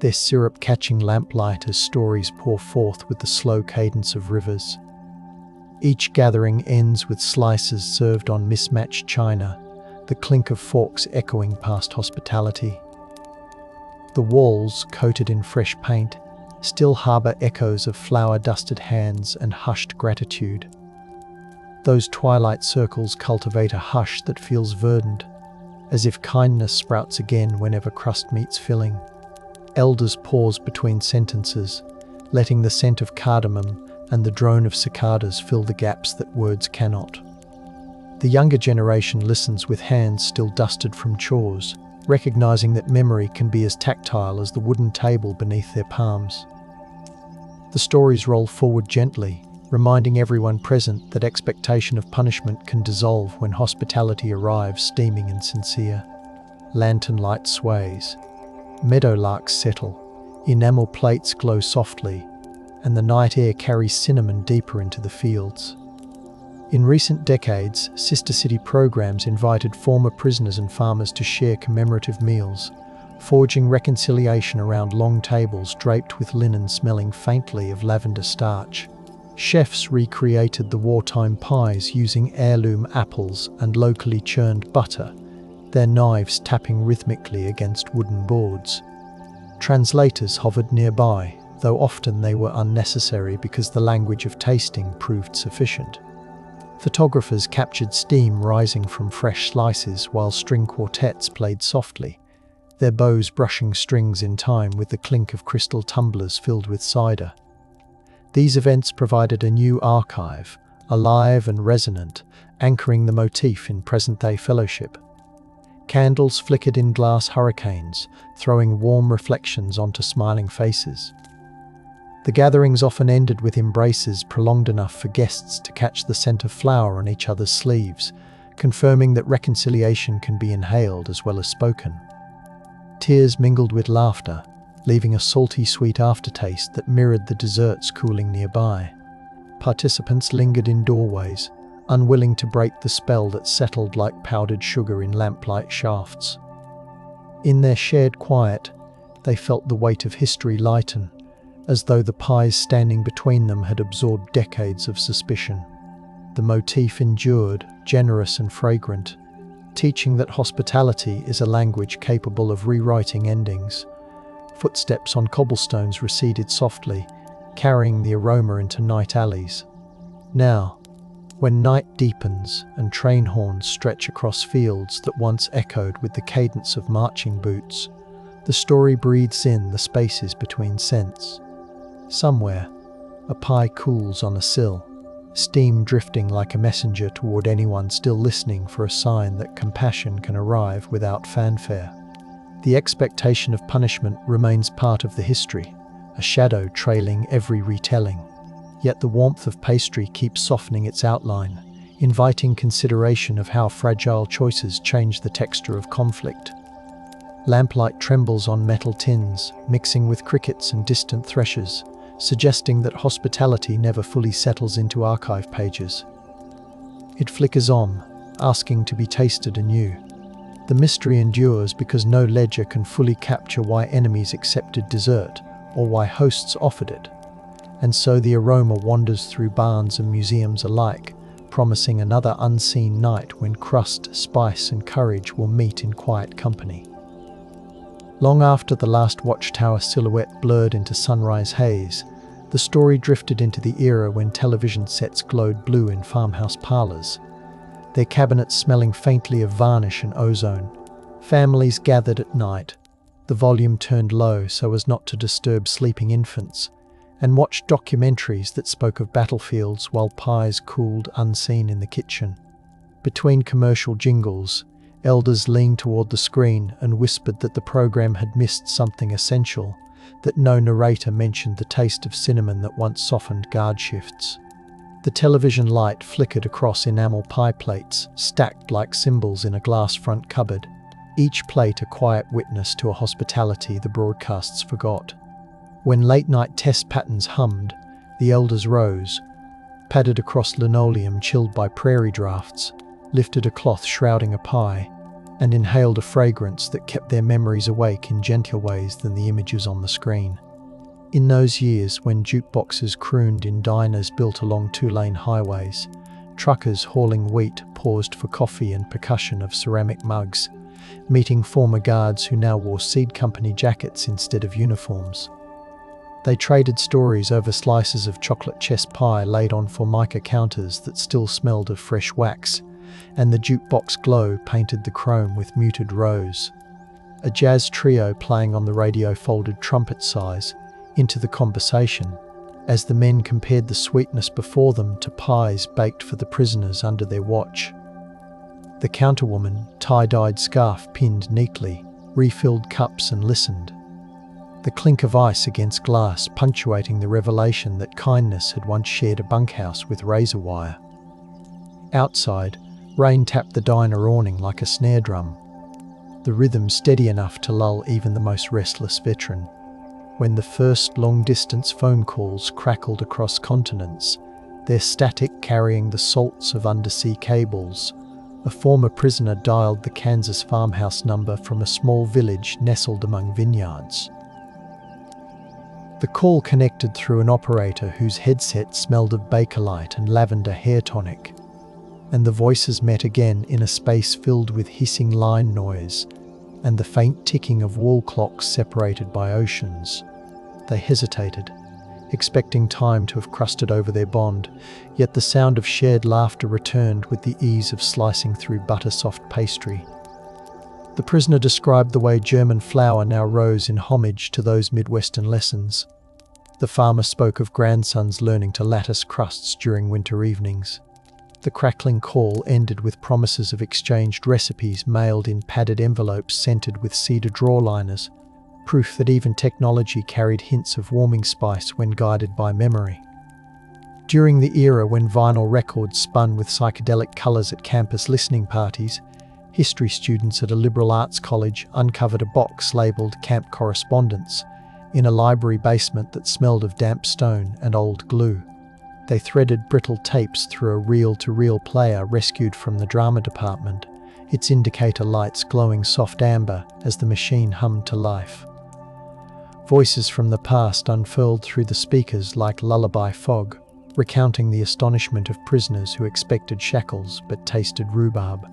A: their syrup catching lamplight as stories pour forth with the slow cadence of rivers. Each gathering ends with slices served on mismatched china, the clink of forks echoing past hospitality. The walls, coated in fresh paint, still harbour echoes of flour-dusted hands and hushed gratitude. Those twilight circles cultivate a hush that feels verdant, as if kindness sprouts again whenever crust meets filling. Elders pause between sentences, letting the scent of cardamom and the drone of cicadas fill the gaps that words cannot. The younger generation listens with hands still dusted from chores, recognizing that memory can be as tactile as the wooden table beneath their palms. The stories roll forward gently, reminding everyone present that expectation of punishment can dissolve when hospitality arrives steaming and sincere. Lantern light sways, Meadowlarks settle, enamel plates glow softly, and the night air carries cinnamon deeper into the fields. In recent decades, sister city programs invited former prisoners and farmers to share commemorative meals, forging reconciliation around long tables draped with linen smelling faintly of lavender starch. Chefs recreated the wartime pies using heirloom apples and locally churned butter, their knives tapping rhythmically against wooden boards. Translators hovered nearby, though often they were unnecessary because the language of tasting proved sufficient. Photographers captured steam rising from fresh slices while string quartets played softly, their bows brushing strings in time with the clink of crystal tumblers filled with cider. These events provided a new archive, alive and resonant, anchoring the motif in present-day fellowship. Candles flickered in glass hurricanes, throwing warm reflections onto smiling faces. The gatherings often ended with embraces prolonged enough for guests to catch the scent of flower on each other's sleeves, confirming that reconciliation can be inhaled as well as spoken. Tears mingled with laughter, leaving a salty sweet aftertaste that mirrored the desserts cooling nearby. Participants lingered in doorways, unwilling to break the spell that settled like powdered sugar in lamplight shafts. In their shared quiet, they felt the weight of history lighten, as though the pies standing between them had absorbed decades of suspicion. The motif endured, generous and fragrant, teaching that hospitality is a language capable of rewriting endings. Footsteps on cobblestones receded softly, carrying the aroma into night alleys. Now, when night deepens and train horns stretch across fields that once echoed with the cadence of marching boots, the story breathes in the spaces between scents. Somewhere, a pie cools on a sill, steam drifting like a messenger toward anyone still listening for a sign that compassion can arrive without fanfare. The expectation of punishment remains part of the history, a shadow trailing every retelling. Yet the warmth of pastry keeps softening its outline, inviting consideration of how fragile choices change the texture of conflict. Lamplight trembles on metal tins, mixing with crickets and distant threshers, suggesting that hospitality never fully settles into archive pages. It flickers on, asking to be tasted anew. The mystery endures because no ledger can fully capture why enemies accepted dessert or why hosts offered it. And so the aroma wanders through barns and museums alike, promising another unseen night when crust, spice and courage will meet in quiet company. Long after the last watchtower silhouette blurred into sunrise haze, the story drifted into the era when television sets glowed blue in farmhouse parlours, their cabinets smelling faintly of varnish and ozone. Families gathered at night, the volume turned low so as not to disturb sleeping infants, and watched documentaries that spoke of battlefields while pies cooled unseen in the kitchen. Between commercial jingles, elders leaned toward the screen and whispered that the program had missed something essential, that no narrator mentioned the taste of cinnamon that once softened guard shifts. The television light flickered across enamel pie plates, stacked like symbols in a glass front cupboard, each plate a quiet witness to a hospitality the broadcasts forgot. When late-night test patterns hummed, the elders rose, padded across linoleum chilled by prairie drafts, lifted a cloth shrouding a pie, and inhaled a fragrance that kept their memories awake in gentler ways than the images on the screen. In those years when jukeboxes crooned in diners built along two-lane highways, truckers hauling wheat paused for coffee and percussion of ceramic mugs, meeting former guards who now wore seed company jackets instead of uniforms. They traded stories over slices of chocolate chess pie laid on formica counters that still smelled of fresh wax, and the jukebox glow painted the chrome with muted rose. A jazz trio playing on the radio folded trumpet sighs into the conversation as the men compared the sweetness before them to pies baked for the prisoners under their watch. The counterwoman, tie-dyed scarf pinned neatly, refilled cups and listened, the clink of ice against glass punctuating the revelation that kindness had once shared a bunkhouse with razor wire. Outside, rain tapped the diner awning like a snare drum. the rhythm steady enough to lull even the most restless veteran. When the first long-distance phone calls crackled across continents, their static carrying the salts of undersea cables, a former prisoner dialed the Kansas farmhouse number from a small village nestled among vineyards. The call connected through an operator whose headset smelled of Bakelite and lavender hair tonic, and the voices met again in a space filled with hissing line noise and the faint ticking of wall clocks separated by oceans. They hesitated, expecting time to have crusted over their bond, yet the sound of shared laughter returned with the ease of slicing through butter-soft pastry. The prisoner described the way German flour now rose in homage to those Midwestern lessons. The farmer spoke of grandsons learning to lattice crusts during winter evenings. The crackling call ended with promises of exchanged recipes mailed in padded envelopes scented with cedar drawliners, proof that even technology carried hints of warming spice when guided by memory. During the era when vinyl records spun with psychedelic colours at campus listening parties, history students at a liberal arts college uncovered a box labelled Camp Correspondence in a library basement that smelled of damp stone and old glue. They threaded brittle tapes through a reel-to-reel player rescued from the drama department, its indicator lights glowing soft amber as the machine hummed to life. Voices from the past unfurled through the speakers like lullaby fog, recounting the astonishment of prisoners who expected shackles but tasted rhubarb.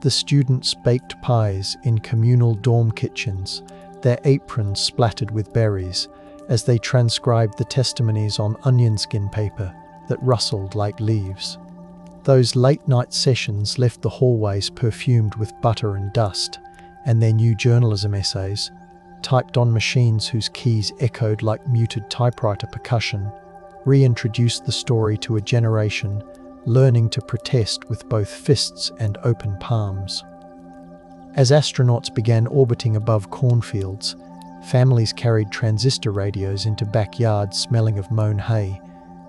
A: The students baked pies in communal dorm kitchens, their aprons splattered with berries, as they transcribed the testimonies on onion skin paper that rustled like leaves. Those late-night sessions left the hallways perfumed with butter and dust, and their new journalism essays, typed on machines whose keys echoed like muted typewriter percussion, reintroduced the story to a generation learning to protest with both fists and open palms. As astronauts began orbiting above cornfields, families carried transistor radios into backyards smelling of mown hay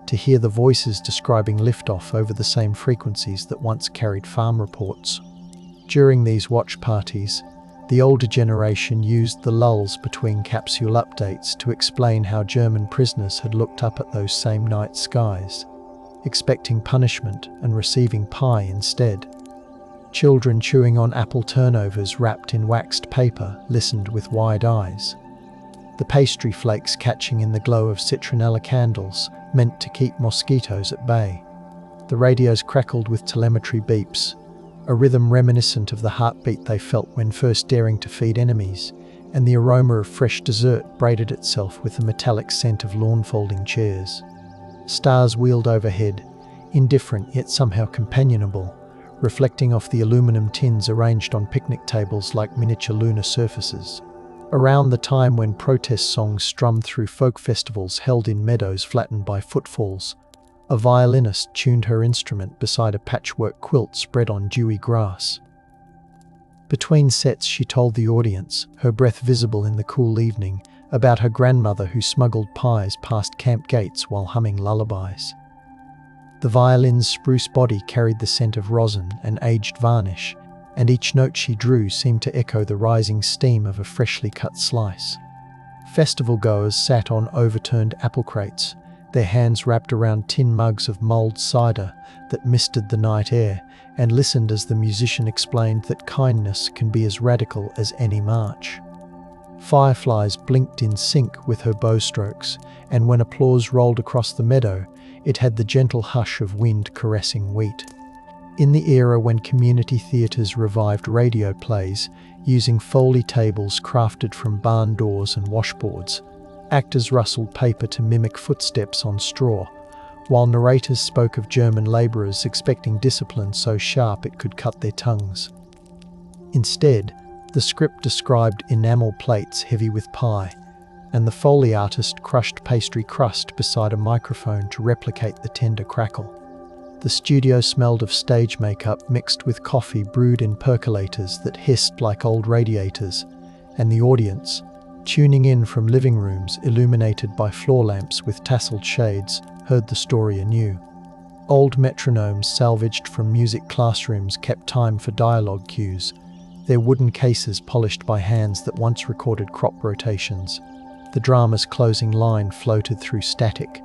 A: to hear the voices describing liftoff over the same frequencies that once carried farm reports. During these watch parties, the older generation used the lulls between capsule updates to explain how German prisoners had looked up at those same night skies, expecting punishment and receiving pie instead. Children chewing on apple turnovers wrapped in waxed paper listened with wide eyes, the pastry flakes catching in the glow of citronella candles meant to keep mosquitoes at bay. The radios crackled with telemetry beeps, a rhythm reminiscent of the heartbeat they felt when first daring to feed enemies, and the aroma of fresh dessert braided itself with the metallic scent of lawn-folding chairs. Stars wheeled overhead, indifferent yet somehow companionable, reflecting off the aluminum tins arranged on picnic tables like miniature lunar surfaces. Around the time when protest songs strummed through folk festivals held in meadows flattened by footfalls, a violinist tuned her instrument beside a patchwork quilt spread on dewy grass. Between sets she told the audience, her breath visible in the cool evening, about her grandmother who smuggled pies past camp gates while humming lullabies. The violin's spruce body carried the scent of rosin and aged varnish, and each note she drew seemed to echo the rising steam of a freshly cut slice. Festival goers sat on overturned apple crates, their hands wrapped around tin mugs of mulled cider that misted the night air, and listened as the musician explained that kindness can be as radical as any march. Fireflies blinked in sync with her bow strokes, and when applause rolled across the meadow, it had the gentle hush of wind caressing wheat. In the era when community theatres revived radio plays, using Foley tables crafted from barn doors and washboards, actors rustled paper to mimic footsteps on straw, while narrators spoke of German labourers expecting discipline so sharp it could cut their tongues. Instead, the script described enamel plates heavy with pie, and the Foley artist crushed pastry crust beside a microphone to replicate the tender crackle. The studio smelled of stage makeup mixed with coffee brewed in percolators that hissed like old radiators, and the audience, tuning in from living rooms illuminated by floor lamps with tasseled shades, heard the story anew. Old metronomes salvaged from music classrooms kept time for dialogue cues, their wooden cases polished by hands that once recorded crop rotations. The drama's closing line floated through static,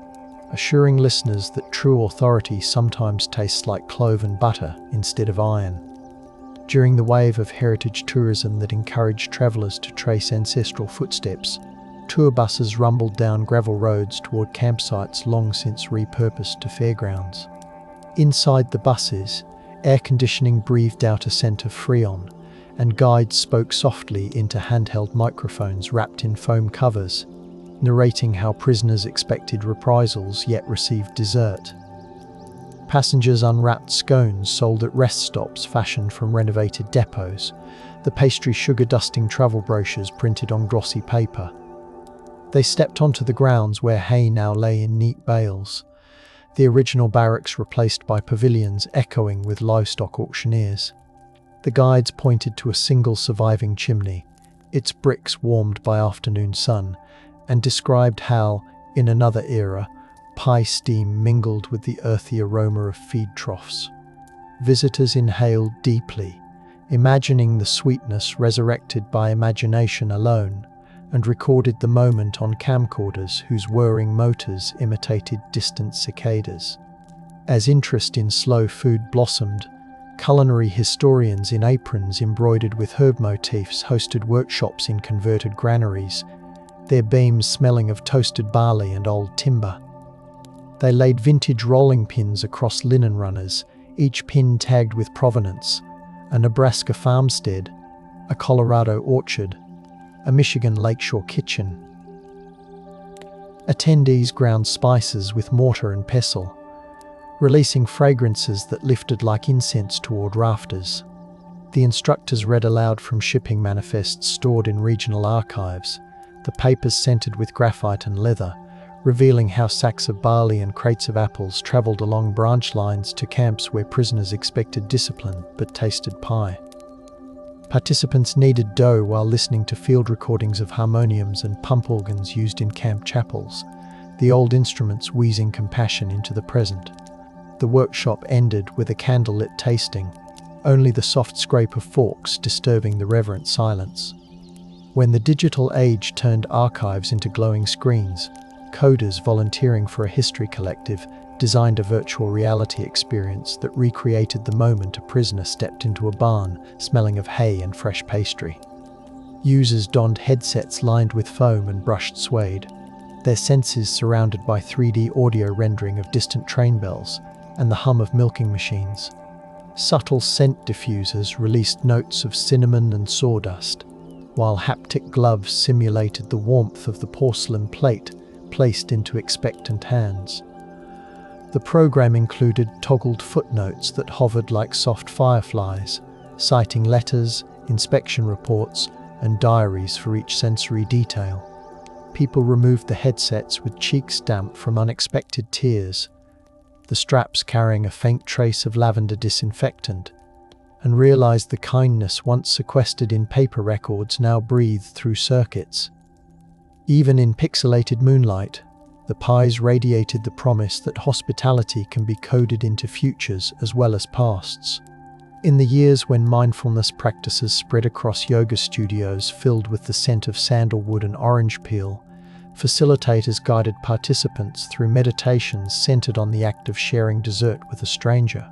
A: assuring listeners that true authority sometimes tastes like cloven butter instead of iron. During the wave of heritage tourism that encouraged travellers to trace ancestral footsteps, tour buses rumbled down gravel roads toward campsites long since repurposed to fairgrounds. Inside the buses, air conditioning breathed out a scent of Freon, and guides spoke softly into handheld microphones wrapped in foam covers, narrating how prisoners expected reprisals yet received dessert. Passengers unwrapped scones sold at rest stops fashioned from renovated depots, the pastry sugar-dusting travel brochures printed on glossy paper. They stepped onto the grounds where hay now lay in neat bales, the original barracks replaced by pavilions echoing with livestock auctioneers. The guides pointed to a single surviving chimney, its bricks warmed by afternoon sun, and described how, in another era, pie steam mingled with the earthy aroma of feed troughs. Visitors inhaled deeply, imagining the sweetness resurrected by imagination alone, and recorded the moment on camcorders whose whirring motors imitated distant cicadas. As interest in slow food blossomed, culinary historians in aprons embroidered with herb motifs hosted workshops in converted granaries, their beams smelling of toasted barley and old timber. They laid vintage rolling pins across linen runners, each pin tagged with provenance: a Nebraska farmstead, a Colorado orchard, a Michigan lakeshore kitchen. Attendees ground spices with mortar and pestle, releasing fragrances that lifted like incense toward rafters. The instructors read aloud from shipping manifests stored in regional archives, the papers scented with graphite and leather, revealing how sacks of barley and crates of apples travelled along branch lines to camps where prisoners expected discipline but tasted pie. Participants kneaded dough while listening to field recordings of harmoniums and pump organs used in camp chapels, the old instruments wheezing compassion into the present. The workshop ended with a candlelit tasting, only the soft scrape of forks disturbing the reverent silence. When the digital age turned archives into glowing screens, coders volunteering for a history collective designed a virtual reality experience that recreated the moment a prisoner stepped into a barn smelling of hay and fresh pastry. Users donned headsets lined with foam and brushed suede, their senses surrounded by 3D audio rendering of distant train bells and the hum of milking machines. Subtle scent diffusers released notes of cinnamon and sawdust, while haptic gloves simulated the warmth of the porcelain plate placed into expectant hands. The program included toggled footnotes that hovered like soft fireflies, citing letters, inspection reports, and diaries for each sensory detail. People removed the headsets with cheeks damp from unexpected tears, the straps carrying a faint trace of lavender disinfectant, and realized the kindness once sequestered in paper records now breathed through circuits. Even in pixelated moonlight, the pies radiated the promise that hospitality can be coded into futures as well as pasts. In the years when mindfulness practices spread across yoga studios filled with the scent of sandalwood and orange peel, facilitators guided participants through meditations centered on the act of sharing dessert with a stranger.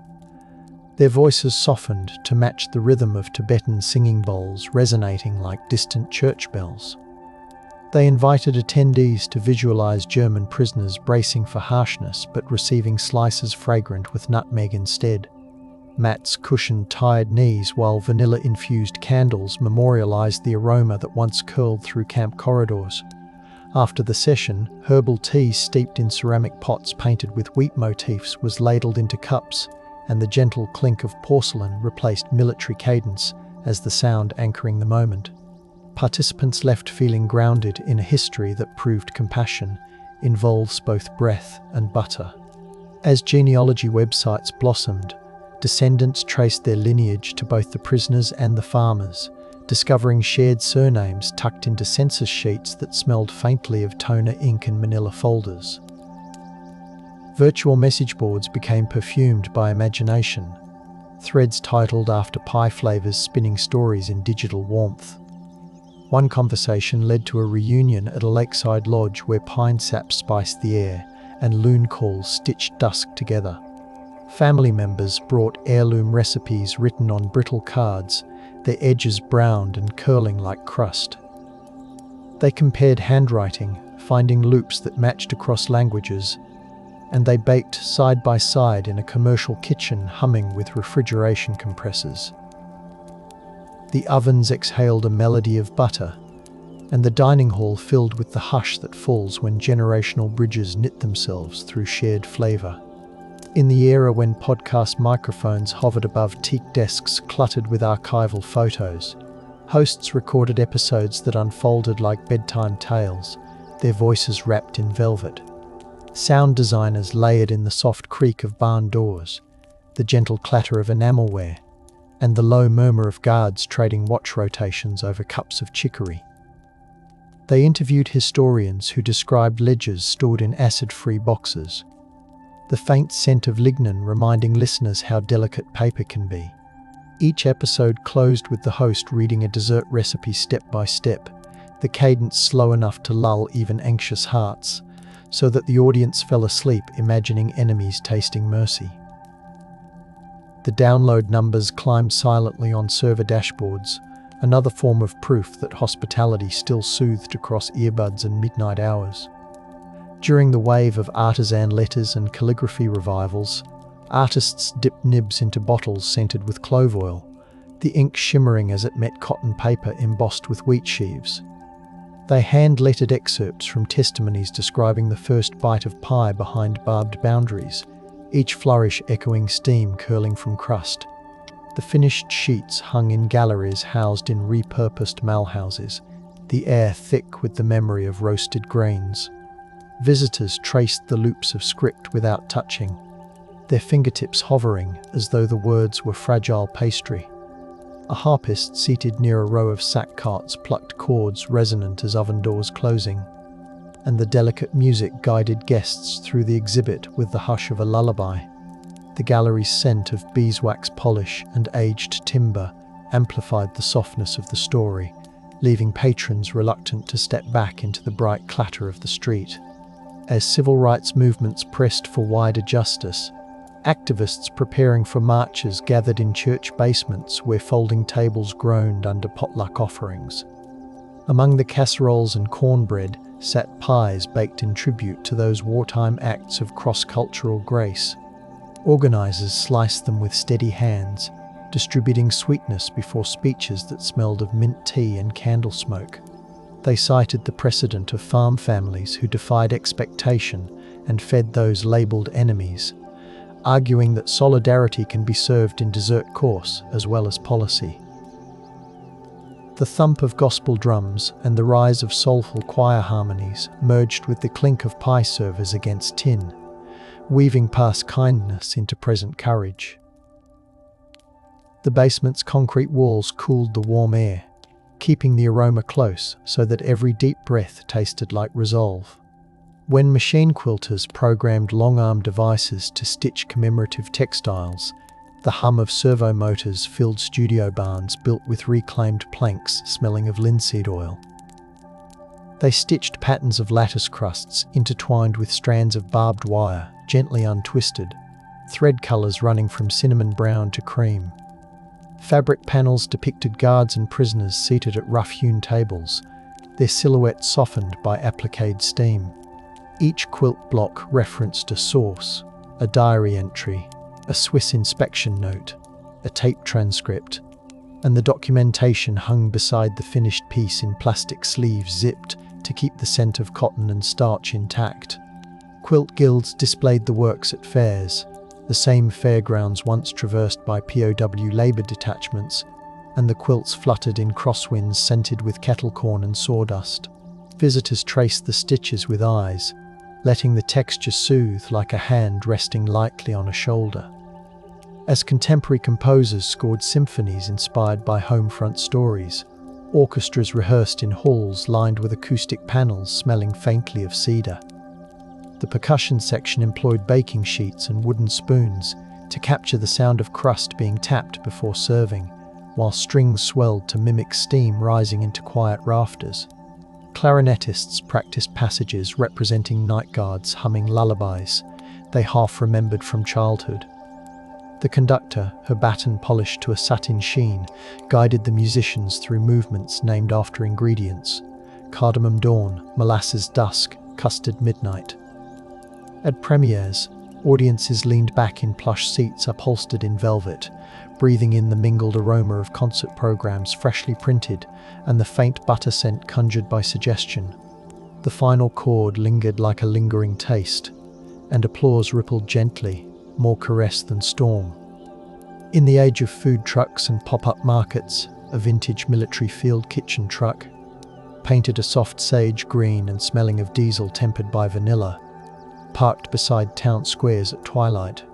A: Their voices softened to match the rhythm of Tibetan singing bowls resonating like distant church bells. They invited attendees to visualize German prisoners bracing for harshness but receiving slices fragrant with nutmeg instead. Mats cushioned tired knees while vanilla-infused candles memorialized the aroma that once curled through camp corridors. After the session, herbal tea steeped in ceramic pots painted with wheat motifs was ladled into cups, and the gentle clink of porcelain replaced military cadence as the sound anchoring the moment. Participants left feeling grounded in a history that proved compassion involves both breath and butter. As genealogy websites blossomed, descendants traced their lineage to both the prisoners and the farmers, discovering shared surnames tucked into census sheets that smelled faintly of toner ink and manila folders. Virtual message boards became perfumed by imagination, threads titled after pie flavors spinning stories in digital warmth. One conversation led to a reunion at a lakeside lodge where pine sap spiced the air and loon calls stitched dusk together. Family members brought heirloom recipes written on brittle cards, their edges browned and curling like crust. They compared handwriting, finding loops that matched across languages, and they baked side by side in a commercial kitchen humming with refrigeration compressors. The ovens exhaled a melody of butter, and the dining hall filled with the hush that falls when generational bridges knit themselves through shared flavour. In the era when podcast microphones hovered above teak desks cluttered with archival photos, hosts recorded episodes that unfolded like bedtime tales, their voices wrapped in velvet. Sound designers layered in the soft creak of barn doors, the gentle clatter of enamelware, and the low murmur of guards trading watch rotations over cups of chicory. They interviewed historians who described ledgers stored in acid-free boxes, the faint scent of lignin reminding listeners how delicate paper can be. Each episode closed with the host reading a dessert recipe step by step, the cadence slow enough to lull even anxious hearts, so that the audience fell asleep imagining enemies tasting mercy. The download numbers climbed silently on server dashboards, another form of proof that hospitality still soothed across earbuds and midnight hours. During the wave of artisan letters and calligraphy revivals, artists dipped nibs into bottles scented with clove oil, the ink shimmering as it met cotton paper embossed with wheat sheaves. They hand-lettered excerpts from testimonies describing the first bite of pie behind barbed boundaries, each flourish echoing steam curling from crust. The finished sheets hung in galleries housed in repurposed malhouses, the air thick with the memory of roasted grains. Visitors traced the loops of script without touching, their fingertips hovering as though the words were fragile pastry. A harpist seated near a row of sack carts plucked chords resonant as oven doors closing, and the delicate music guided guests through the exhibit with the hush of a lullaby. The gallery's scent of beeswax polish and aged timber amplified the softness of the story, leaving patrons reluctant to step back into the bright clatter of the street. As civil rights movements pressed for wider justice, activists preparing for marches gathered in church basements where folding tables groaned under potluck offerings. Among the casseroles and cornbread sat pies baked in tribute to those wartime acts of cross-cultural grace. Organisers sliced them with steady hands, distributing sweetness before speeches that smelled of mint tea and candle smoke. They cited the precedent of farm families who defied expectation and fed those labelled enemies, arguing that solidarity can be served in dessert course as well as policy. The thump of gospel drums and the rise of soulful choir harmonies merged with the clink of pie servers against tin, weaving past kindness into present courage. The basement's concrete walls cooled the warm air, keeping the aroma close so that every deep breath tasted like resolve. When machine quilters programmed long-arm devices to stitch commemorative textiles, the hum of servo motors filled studio barns built with reclaimed planks smelling of linseed oil. They stitched patterns of lattice crusts intertwined with strands of barbed wire, gently untwisted, thread colours running from cinnamon brown to cream. Fabric panels depicted guards and prisoners seated at rough-hewn tables, their silhouettes softened by appliqued steam. Each quilt block referenced a source, a diary entry, a Swiss inspection note, a tape transcript, and the documentation hung beside the finished piece in plastic sleeves zipped to keep the scent of cotton and starch intact. Quilt guilds displayed the works at fairs, the same fairgrounds once traversed by POW labour detachments, and the quilts fluttered in crosswinds scented with kettle corn and sawdust. Visitors traced the stitches with eyes, letting the texture soothe like a hand resting lightly on a shoulder. As contemporary composers scored symphonies inspired by home-front stories, orchestras rehearsed in halls lined with acoustic panels smelling faintly of cedar. The percussion section employed baking sheets and wooden spoons, to capture the sound of crust being tapped before serving, while strings swelled to mimic steam rising into quiet rafters. Clarinetists practiced passages representing night guards humming lullabies they half remembered from childhood. The conductor, her baton polished to a satin sheen, guided the musicians through movements named after ingredients: cardamom dawn, molasses dusk, custard midnight. At premieres, audiences leaned back in plush seats upholstered in velvet, breathing in the mingled aroma of concert programs freshly printed and the faint butter scent conjured by suggestion. The final chord lingered like a lingering taste, and applause rippled gently, more caress than storm. In the age of food trucks and pop-up markets, a vintage military field kitchen truck, painted a soft sage green and smelling of diesel tempered by vanilla, parked beside town squares at twilight.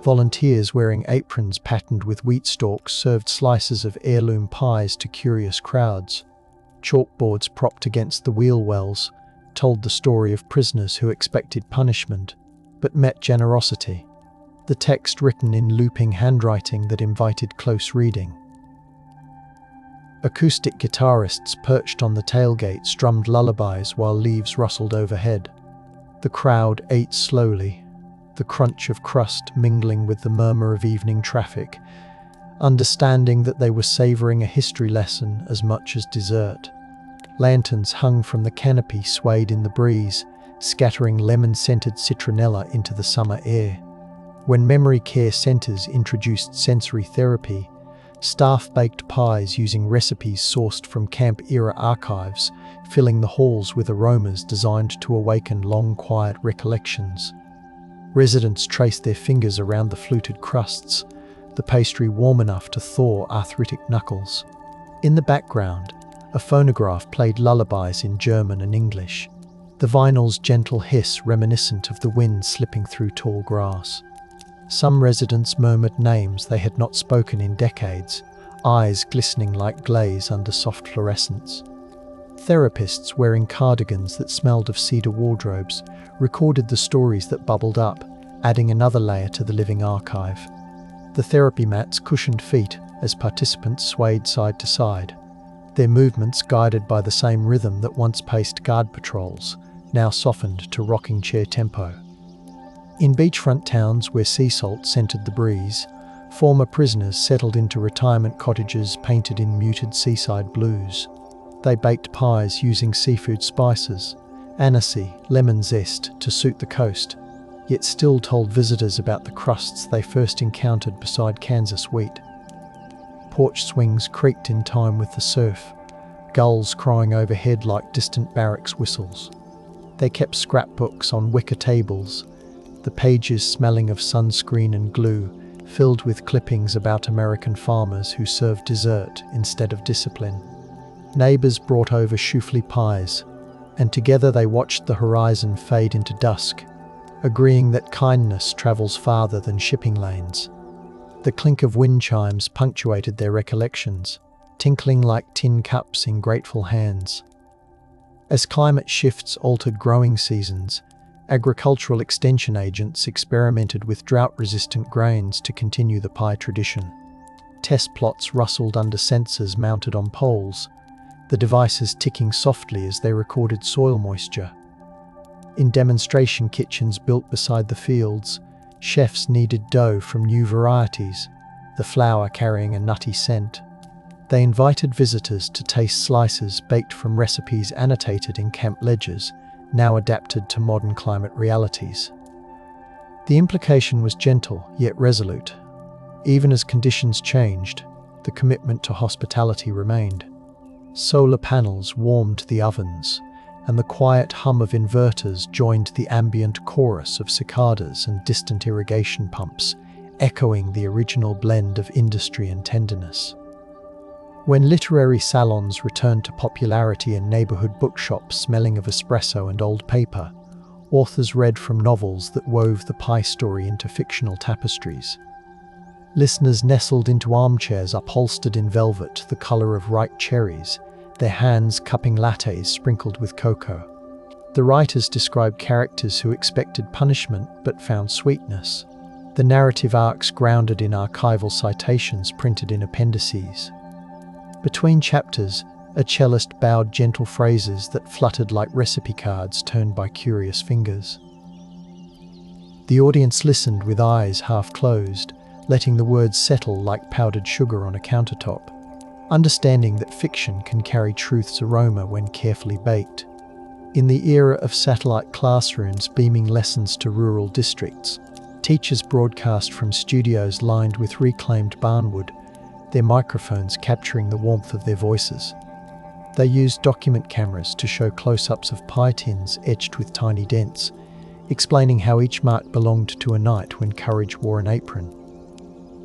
A: Volunteers wearing aprons patterned with wheat stalks served slices of heirloom pies to curious crowds. Chalkboards propped against the wheel wells told the story of prisoners who expected punishment, but met generosity, the text written in looping handwriting that invited close reading. Acoustic guitarists perched on the tailgate strummed lullabies while leaves rustled overhead. The crowd ate slowly, the crunch of crust mingling with the murmur of evening traffic, understanding that they were savoring a history lesson as much as dessert. Lanterns hung from the canopy swayed in the breeze, scattering lemon-scented citronella into the summer air. When memory care centers introduced sensory therapy, staff baked pies using recipes sourced from camp-era archives, filling the halls with aromas designed to awaken long, quiet recollections. Residents traced their fingers around the fluted crusts, the pastry warm enough to thaw arthritic knuckles. In the background, a phonograph played lullabies in German and English, the vinyl's gentle hiss reminiscent of the wind slipping through tall grass. Some residents murmured names they had not spoken in decades, eyes glistening like glaze under soft fluorescence. Therapists wearing cardigans that smelled of cedar wardrobes recorded the stories that bubbled up, adding another layer to the living archive. The therapy mats cushioned feet as participants swayed side to side, their movements guided by the same rhythm that once paced guard patrols, now softened to rocking chair tempo. In beachfront towns where sea salt scented the breeze, former prisoners settled into retirement cottages painted in muted seaside blues. They baked pies using seafood spices, anisey, lemon zest to suit the coast, yet still told visitors about the crusts they first encountered beside Kansas wheat. Porch swings creaked in time with the surf, gulls crying overhead like distant barracks whistles. They kept scrapbooks on wicker tables, the pages smelling of sunscreen and glue, filled with clippings about American farmers who served dessert instead of discipline. Neighbors brought over choufle pies, and together they watched the horizon fade into dusk, agreeing that kindness travels farther than shipping lanes. The clink of wind chimes punctuated their recollections, tinkling like tin cups in grateful hands. As climate shifts altered growing seasons, agricultural extension agents experimented with drought-resistant grains to continue the pie tradition. Test plots rustled under sensors mounted on poles, the devices ticking softly as they recorded soil moisture. In demonstration kitchens built beside the fields, chefs kneaded dough from new varieties, the flour carrying a nutty scent. They invited visitors to taste slices baked from recipes annotated in camp ledgers, now adapted to modern climate realities. The implication was gentle yet resolute. Even as conditions changed, the commitment to hospitality remained. Solar panels warmed the ovens, and the quiet hum of inverters joined the ambient chorus of cicadas and distant irrigation pumps, echoing the original blend of industry and tenderness. When literary salons returned to popularity and neighborhood bookshops smelling of espresso and old paper, authors read from novels that wove the pie story into fictional tapestries. Listeners nestled into armchairs upholstered in velvet the color of ripe cherries, their hands cupping lattes sprinkled with cocoa. The writers described characters who expected punishment but found sweetness. the narrative arcs grounded in archival citations printed in appendices. Between chapters, a cellist bowed gentle phrases that fluttered like recipe cards turned by curious fingers. The audience listened with eyes half closed, letting the words settle like powdered sugar on a countertop, understanding that fiction can carry truth's aroma when carefully baked. In the era of satellite classrooms beaming lessons to rural districts, teachers broadcast from studios lined with reclaimed barnwood, their microphones capturing the warmth of their voices. They used document cameras to show close-ups of pie tins etched with tiny dents, explaining how each mark belonged to a night when courage wore an apron.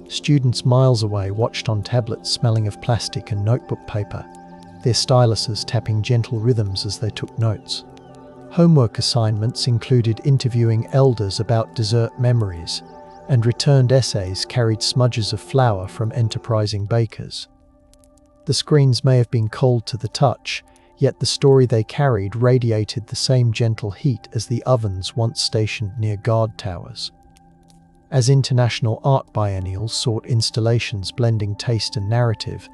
A: Students miles away watched on tablets smelling of plastic and notebook paper, their styluses tapping gentle rhythms as they took notes. Homework assignments included interviewing elders about dessert memories, and returned essays carried smudges of flour from enterprising bakers. The screens may have been cold to the touch, yet the story they carried radiated the same gentle heat as the ovens once stationed near guard towers. As international art biennials sought installations blending taste and narrative,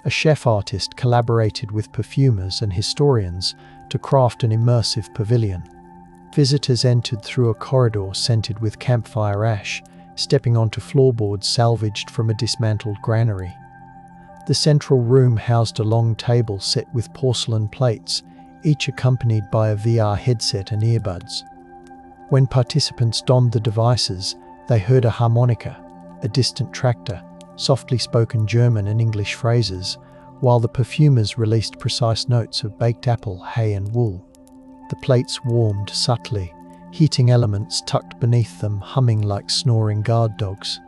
A: a chef artist collaborated with perfumers and historians to craft an immersive pavilion. Visitors entered through a corridor scented with campfire ash, stepping onto floorboards salvaged from a dismantled granary. The central room housed a long table set with porcelain plates, each accompanied by a VR headset and earbuds. When participants donned the devices, they heard a harmonica, a distant tractor, softly spoken German and English phrases, while the perfumers released precise notes of baked apple, hay and wool. The plates warmed subtly, heating elements tucked beneath them humming like snoring guard dogs.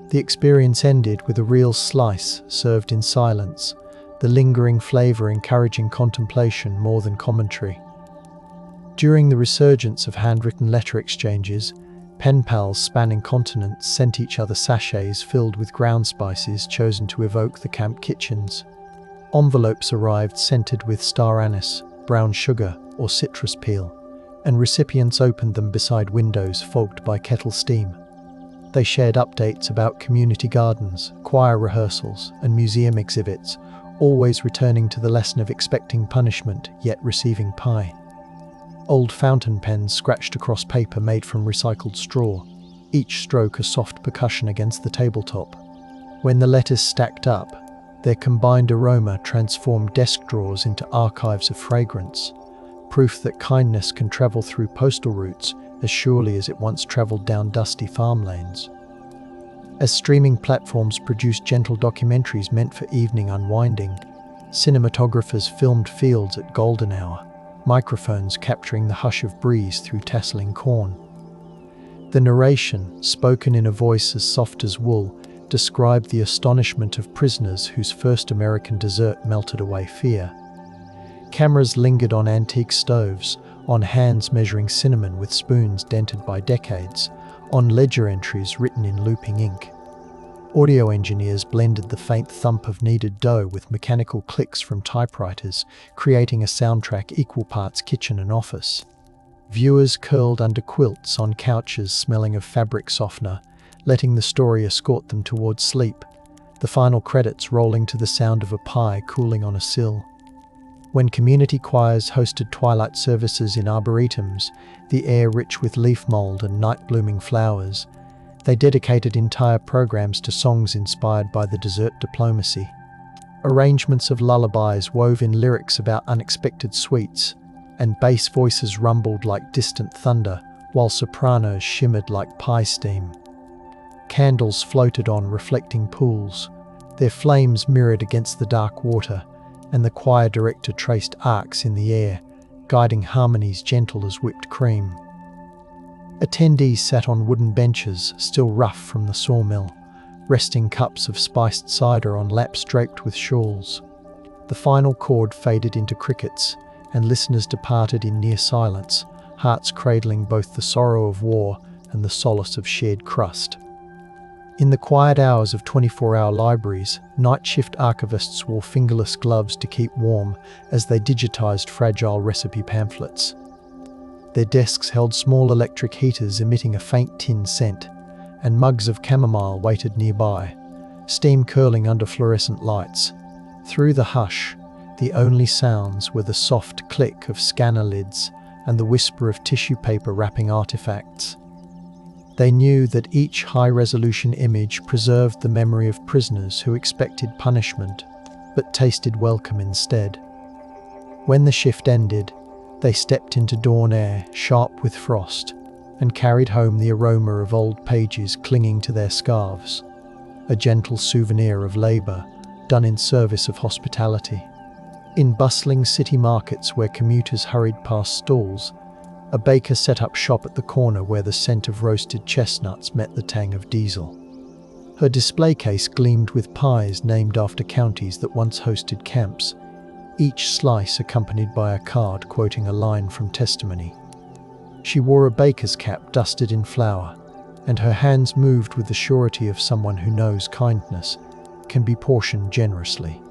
A: The experience ended with a real slice served in silence, the lingering flavour encouraging contemplation more than commentary. During the resurgence of handwritten letter exchanges, pen pals spanning continents sent each other sachets filled with ground spices chosen to evoke the camp kitchens. Envelopes arrived scented with star anise, brown sugar, or citrus peel, and recipients opened them beside windows fogged by kettle steam. They shared updates about community gardens, choir rehearsals, and museum exhibits, always returning to the lesson of expecting punishment, yet receiving pie. Old fountain pens scratched across paper made from recycled straw, each stroke a soft percussion against the tabletop. When the letters stacked up, their combined aroma transformed desk drawers into archives of fragrance, proof that kindness can travel through postal routes as surely as it once travelled down dusty farm lanes. As streaming platforms produced gentle documentaries meant for evening unwinding, cinematographers filmed fields at golden hour, microphones capturing the hush of breeze through tasseling corn. The narration, spoken in a voice as soft as wool, described the astonishment of prisoners whose first American dessert melted away fear. Cameras lingered on antique stoves, on hands measuring cinnamon with spoons dented by decades, on ledger entries written in looping ink. Audio engineers blended the faint thump of kneaded dough with mechanical clicks from typewriters, creating a soundtrack equal parts kitchen and office. Viewers curled under quilts on couches smelling of fabric softener, letting the story escort them towards sleep, the final credits rolling to the sound of a pie cooling on a sill. When community choirs hosted twilight services in arboretums, the air rich with leaf mold and night-blooming flowers, they dedicated entire programs to songs inspired by the dessert diplomacy. Arrangements of lullabies wove in lyrics about unexpected sweets, and bass voices rumbled like distant thunder, while sopranos shimmered like pie steam. Candles floated on reflecting pools, their flames mirrored against the dark water, and the choir director traced arcs in the air, guiding harmonies gentle as whipped cream. Attendees sat on wooden benches, still rough from the sawmill, resting cups of spiced cider on laps draped with shawls. The final chord faded into crickets, and listeners departed in near silence, hearts cradling both the sorrow of war and the solace of shared crust. In the quiet hours of 24-hour libraries, night shift archivists wore fingerless gloves to keep warm as they digitized fragile recipe pamphlets. Their desks held small electric heaters emitting a faint tin scent, and mugs of chamomile waited nearby, steam curling under fluorescent lights. Through the hush, the only sounds were the soft click of scanner lids and the whisper of tissue paper wrapping artifacts. They knew that each high-resolution image preserved the memory of prisoners who expected punishment, but tasted welcome instead. When the shift ended, they stepped into dawn air, sharp with frost, and carried home the aroma of old pages clinging to their scarves, a gentle souvenir of labour done in service of hospitality. In bustling city markets where commuters hurried past stalls, a baker set up shop at the corner where the scent of roasted chestnuts met the tang of diesel. Her display case gleamed with pies named after counties that once hosted camps, each slice accompanied by a card quoting a line from testimony. She wore a baker's cap dusted in flour, and her hands moved with the surety of someone who knows kindness can be portioned generously.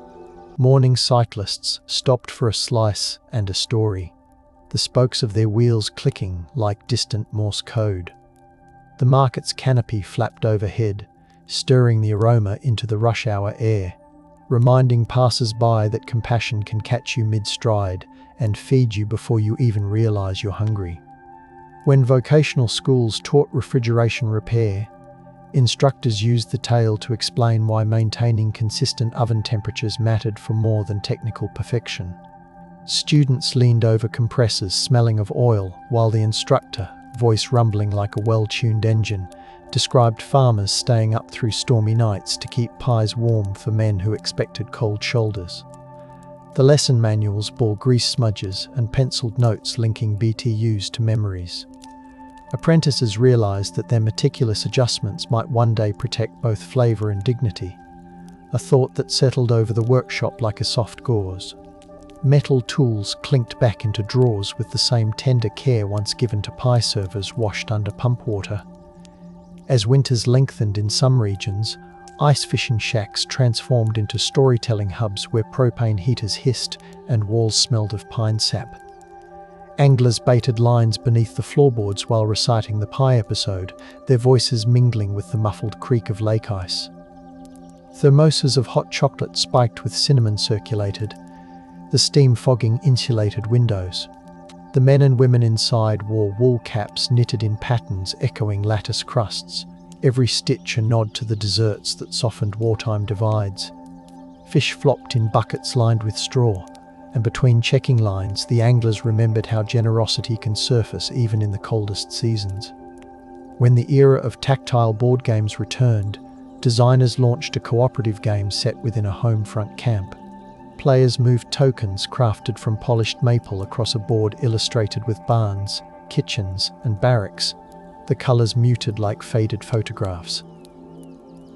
A: Morning cyclists stopped for a slice and a story, the spokes of their wheels clicking like distant Morse code. The market's canopy flapped overhead, stirring the aroma into the rush-hour air, reminding passers-by that compassion can catch you mid-stride and feed you before you even realize you're hungry. When vocational schools taught refrigeration repair, instructors used the tale to explain why maintaining consistent oven temperatures mattered for more than technical perfection. Students leaned over compressors smelling of oil, while the instructor, voice rumbling like a well-tuned engine, described farmers staying up through stormy nights to keep pies warm for men who expected cold shoulders. The lesson manuals bore grease smudges and penciled notes linking BTUs to memories. Apprentices realized that their meticulous adjustments might one day protect both flavor and dignity, a thought that settled over the workshop like a soft gauze. Metal tools clinked back into drawers with the same tender care once given to pie servers washed under pump water. As winters lengthened in some regions, ice fishing shacks transformed into storytelling hubs where propane heaters hissed and walls smelled of pine sap. Anglers baited lines beneath the floorboards while reciting the pie episode, their voices mingling with the muffled creak of lake ice. Thermoses of hot chocolate spiked with cinnamon circulated, the steam fogging insulated windows. The men and women inside wore wool caps knitted in patterns echoing lattice crusts, every stitch a nod to the desserts that softened wartime divides. Fish flopped in buckets lined with straw, and between checking lines the anglers remembered how generosity can surface even in the coldest seasons. When the era of tactile board games returned, designers launched a cooperative game set within a home front camp. Players moved tokens crafted from polished maple across a board illustrated with barns, kitchens, and barracks, the colors muted like faded photographs.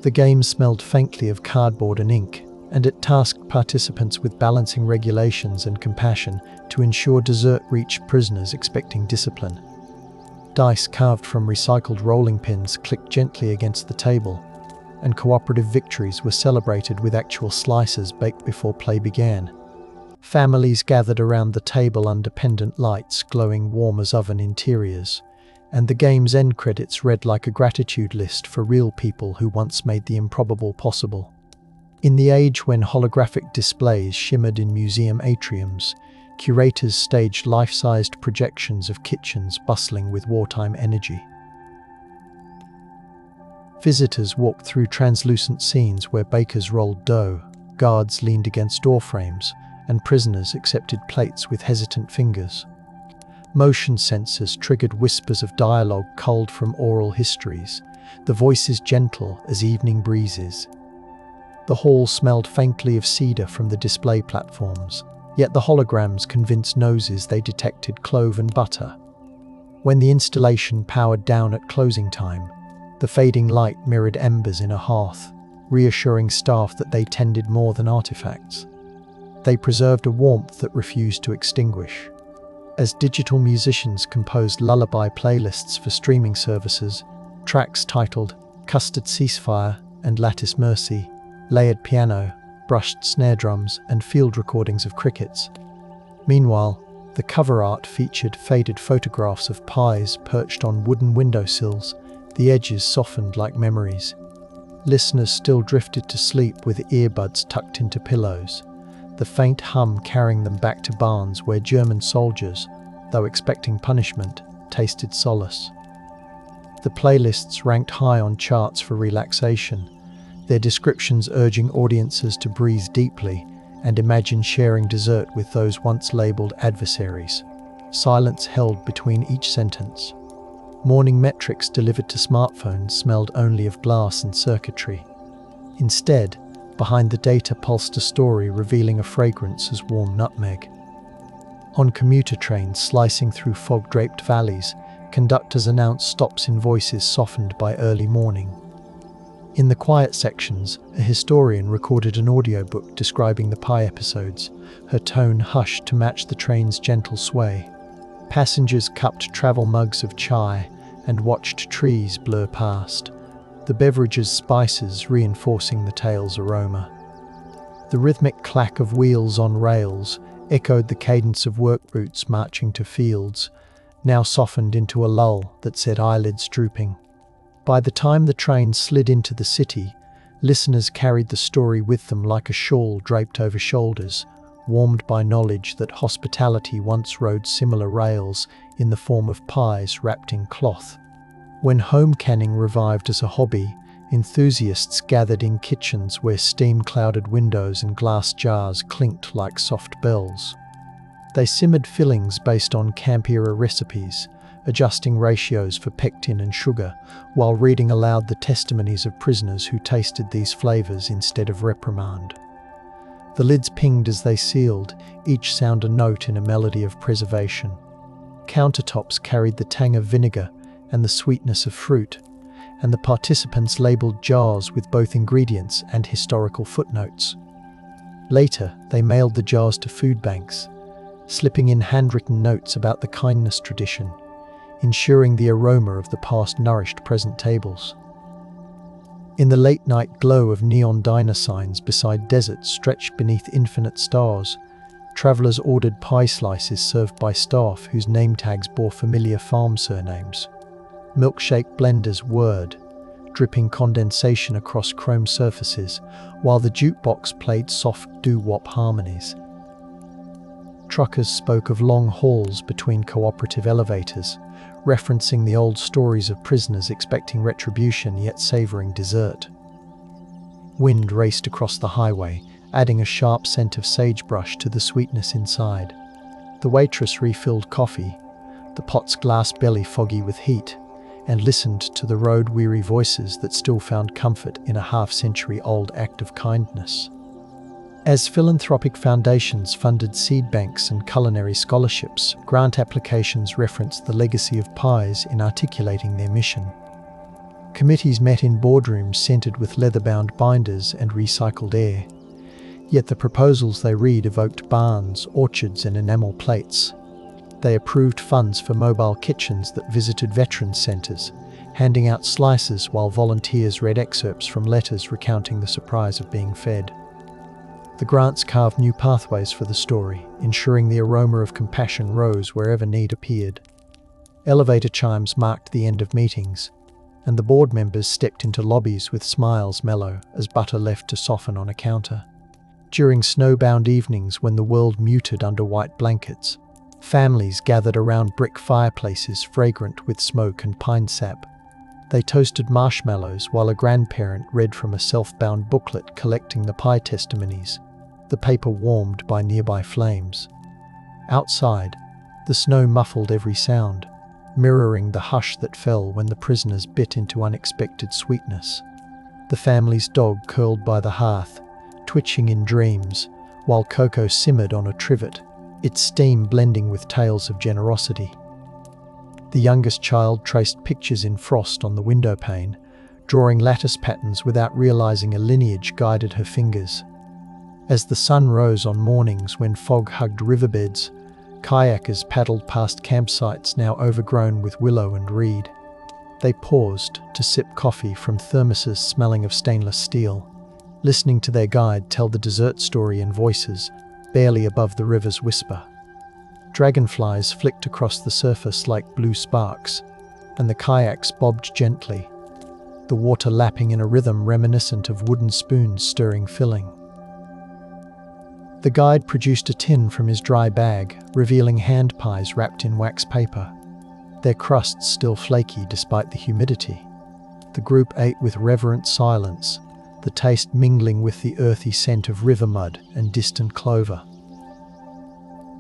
A: The game smelled faintly of cardboard and ink, and it tasked participants with balancing regulations and compassion to ensure dessert reached prisoners expecting discipline. Dice carved from recycled rolling pins clicked gently against the table, and cooperative victories were celebrated with actual slices baked before play began. Families gathered around the table under pendant lights glowing warm as oven interiors, and the game's end credits read like a gratitude list for real people who once made the improbable possible. In the age when holographic displays shimmered in museum atriums, curators staged life-sized projections of kitchens bustling with wartime energy. Visitors walked through translucent scenes where bakers rolled dough, guards leaned against doorframes, and prisoners accepted plates with hesitant fingers. Motion sensors triggered whispers of dialogue culled from oral histories, the voices gentle as evening breezes. The hall smelled faintly of cedar from the display platforms, yet the holograms convinced noses they detected clove and butter. When the installation powered down at closing time, the fading light mirrored embers in a hearth, reassuring staff that they tended more than artifacts. They preserved a warmth that refused to extinguish. As digital musicians composed lullaby playlists for streaming services, tracks titled Custard Ceasefire and Lattice Mercy, layered piano, brushed snare drums, and field recordings of crickets. Meanwhile, the cover art featured faded photographs of pies perched on wooden windowsills, the edges softened like memories. Listeners still drifted to sleep with earbuds tucked into pillows, the faint hum carrying them back to barns where German soldiers, though expecting punishment, tasted solace. The playlists ranked high on charts for relaxation, their descriptions urging audiences to breathe deeply and imagine sharing dessert with those once labelled adversaries. Silence held between each sentence. Morning metrics delivered to smartphones smelled only of glass and circuitry. Instead, behind the data pulsed a story revealing a fragrance as warm nutmeg. On commuter trains slicing through fog-draped valleys, conductors announced stops in voices softened by early morning. In the quiet sections, a historian recorded an audiobook describing the Pi episodes, her tone hushed to match the train's gentle sway. Passengers cupped travel mugs of chai and watched trees blur past, the beverage's spices reinforcing the tale's aroma. The rhythmic clack of wheels on rails echoed the cadence of work boots marching to fields, now softened into a lull that set eyelids drooping. By the time the train slid into the city, listeners carried the story with them like a shawl draped over shoulders, warmed by knowledge that hospitality once rode similar rails in the form of pies wrapped in cloth. When home canning revived as a hobby, enthusiasts gathered in kitchens where steam-clouded windows and glass jars clinked like soft bells. They simmered fillings based on camp-era recipes, adjusting ratios for pectin and sugar, while reading aloud the testimonies of prisoners who tasted these flavors instead of reprimand. The lids pinged as they sealed, each sound a note in a melody of preservation. Countertops carried the tang of vinegar and the sweetness of fruit, and the participants labeled jars with both ingredients and historical footnotes. Later, they mailed the jars to food banks, slipping in handwritten notes about the kindness tradition, ensuring the aroma of the past nourished present tables. In the late-night glow of neon diner signs beside deserts stretched beneath infinite stars, travelers ordered pie slices served by staff whose name tags bore familiar farm surnames. Milkshake blenders whirred, dripping condensation across chrome surfaces, while the jukebox played soft doo-wop harmonies. Truckers spoke of long hauls between cooperative elevators, referencing the old stories of prisoners expecting retribution yet savoring dessert. Wind raced across the highway, adding a sharp scent of sagebrush to the sweetness inside. The waitress refilled coffee, the pot's glass belly foggy with heat, and listened to the road-weary voices that still found comfort in a half-century-old act of kindness. As philanthropic foundations funded seed banks and culinary scholarships, grant applications referenced the legacy of pies in articulating their mission. Committees met in boardrooms scented with leather-bound binders and recycled air. Yet the proposals they read evoked barns, orchards and enamel plates. They approved funds for mobile kitchens that visited veterans centres, handing out slices while volunteers read excerpts from letters recounting the surprise of being fed. The grants carved new pathways for the story, ensuring the aroma of compassion rose wherever need appeared. Elevator chimes marked the end of meetings, and the board members stepped into lobbies with smiles mellow as butter left to soften on a counter. During snowbound evenings when the world muted under white blankets, families gathered around brick fireplaces fragrant with smoke and pine sap. They toasted marshmallows while a grandparent read from a self-bound booklet collecting the pie testimonies, the paper warmed by nearby flames. Outside, the snow muffled every sound, mirroring the hush that fell when the prisoners bit into unexpected sweetness. The family's dog curled by the hearth, twitching in dreams, while cocoa simmered on a trivet, its steam blending with tales of generosity. The youngest child traced pictures in frost on the window pane, drawing lattice patterns without realizing a lineage guided her fingers. As the sun rose on mornings when fog hugged riverbeds, kayakers paddled past campsites now overgrown with willow and reed. They paused to sip coffee from thermoses smelling of stainless steel, listening to their guide tell the dessert story in voices barely above the river's whisper. Dragonflies flicked across the surface like blue sparks, and the kayaks bobbed gently, the water lapping in a rhythm reminiscent of wooden spoons stirring filling. The guide produced a tin from his dry bag, revealing hand pies wrapped in wax paper, their crusts still flaky despite the humidity. The group ate with reverent silence, the taste mingling with the earthy scent of river mud and distant clover.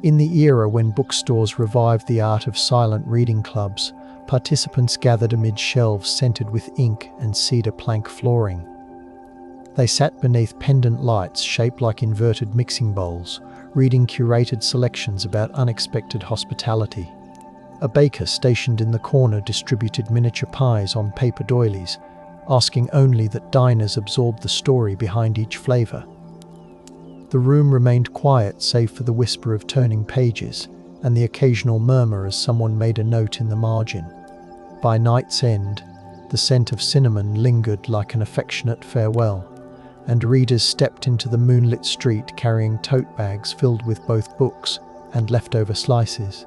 A: In the era when bookstores revived the art of silent reading clubs, participants gathered amid shelves scented with ink and cedar plank flooring. They sat beneath pendant lights shaped like inverted mixing bowls, reading curated selections about unexpected hospitality. A baker stationed in the corner distributed miniature pies on paper doilies, asking only that diners absorb the story behind each flavour. The room remained quiet save for the whisper of turning pages and the occasional murmur as someone made a note in the margin. By night's end, the scent of cinnamon lingered like an affectionate farewell, and readers stepped into the moonlit street carrying tote bags filled with both books and leftover slices.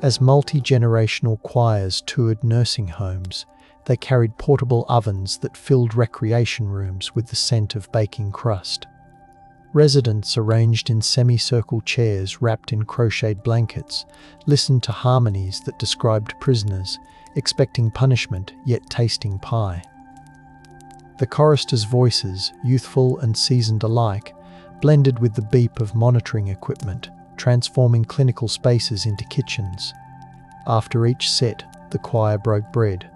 A: As multi-generational choirs toured nursing homes, they carried portable ovens that filled recreation rooms with the scent of baking crust. Residents arranged in semicircle chairs wrapped in crocheted blankets listened to harmonies that described prisoners, expecting punishment yet tasting pie. The choristers' voices, youthful and seasoned alike, blended with the beep of monitoring equipment, transforming clinical spaces into kitchens. After each set, the choir broke bread,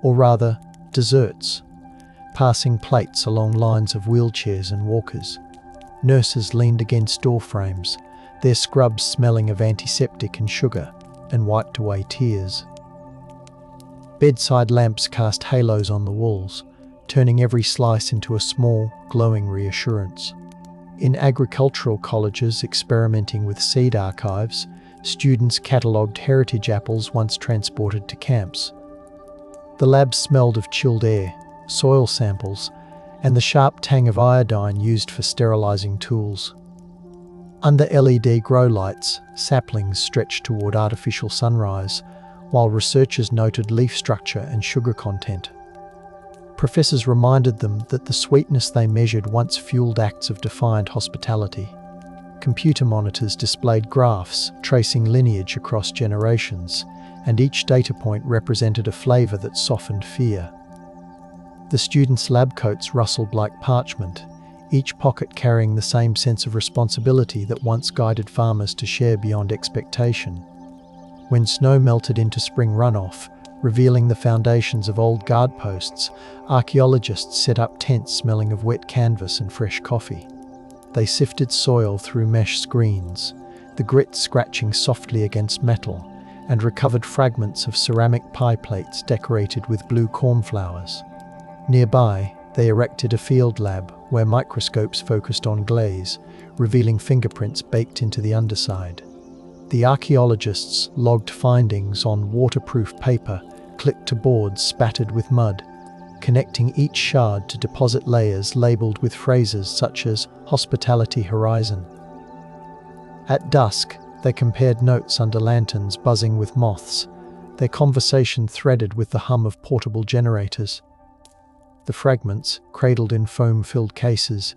A: or rather, desserts, passing plates along lines of wheelchairs and walkers. Nurses leaned against door frames, their scrubs smelling of antiseptic and sugar, and wiped away tears. Bedside lamps cast halos on the walls, turning every slice into a small, glowing reassurance. In agricultural colleges experimenting with seed archives, students catalogued heritage apples once transported to camps. The labs smelled of chilled air, soil samples, and the sharp tang of iodine used for sterilizing tools. Under LED grow lights, saplings stretched toward artificial sunrise, while researchers noted leaf structure and sugar content. Professors reminded them that the sweetness they measured once fueled acts of defiant hospitality. Computer monitors displayed graphs tracing lineage across generations, and each data point represented a flavor that softened fear. The students' lab coats rustled like parchment, each pocket carrying the same sense of responsibility that once guided farmers to share beyond expectation. When snow melted into spring runoff, revealing the foundations of old guard posts, archaeologists set up tents smelling of wet canvas and fresh coffee. They sifted soil through mesh screens, the grit scratching softly against metal, and recovered fragments of ceramic pie plates decorated with blue cornflowers. Nearby, they erected a field lab where microscopes focused on glaze, revealing fingerprints baked into the underside. The archaeologists logged findings on waterproof paper clipped to boards spattered with mud, connecting each shard to deposit layers labeled with phrases such as Hospitality Horizon. At dusk, they compared notes under lanterns buzzing with moths, their conversation threaded with the hum of portable generators. The fragments, cradled in foam-filled cases,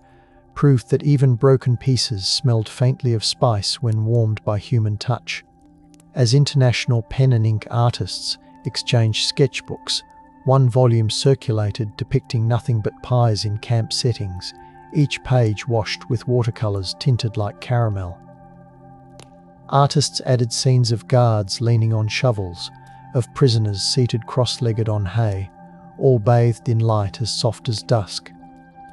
A: proved that even broken pieces smelled faintly of spice when warmed by human touch. As international pen and ink artists exchanged sketchbooks, one volume circulated depicting nothing but pies in camp settings, each page washed with watercolors tinted like caramel. Artists added scenes of guards leaning on shovels, of prisoners seated cross-legged on hay, all bathed in light as soft as dusk.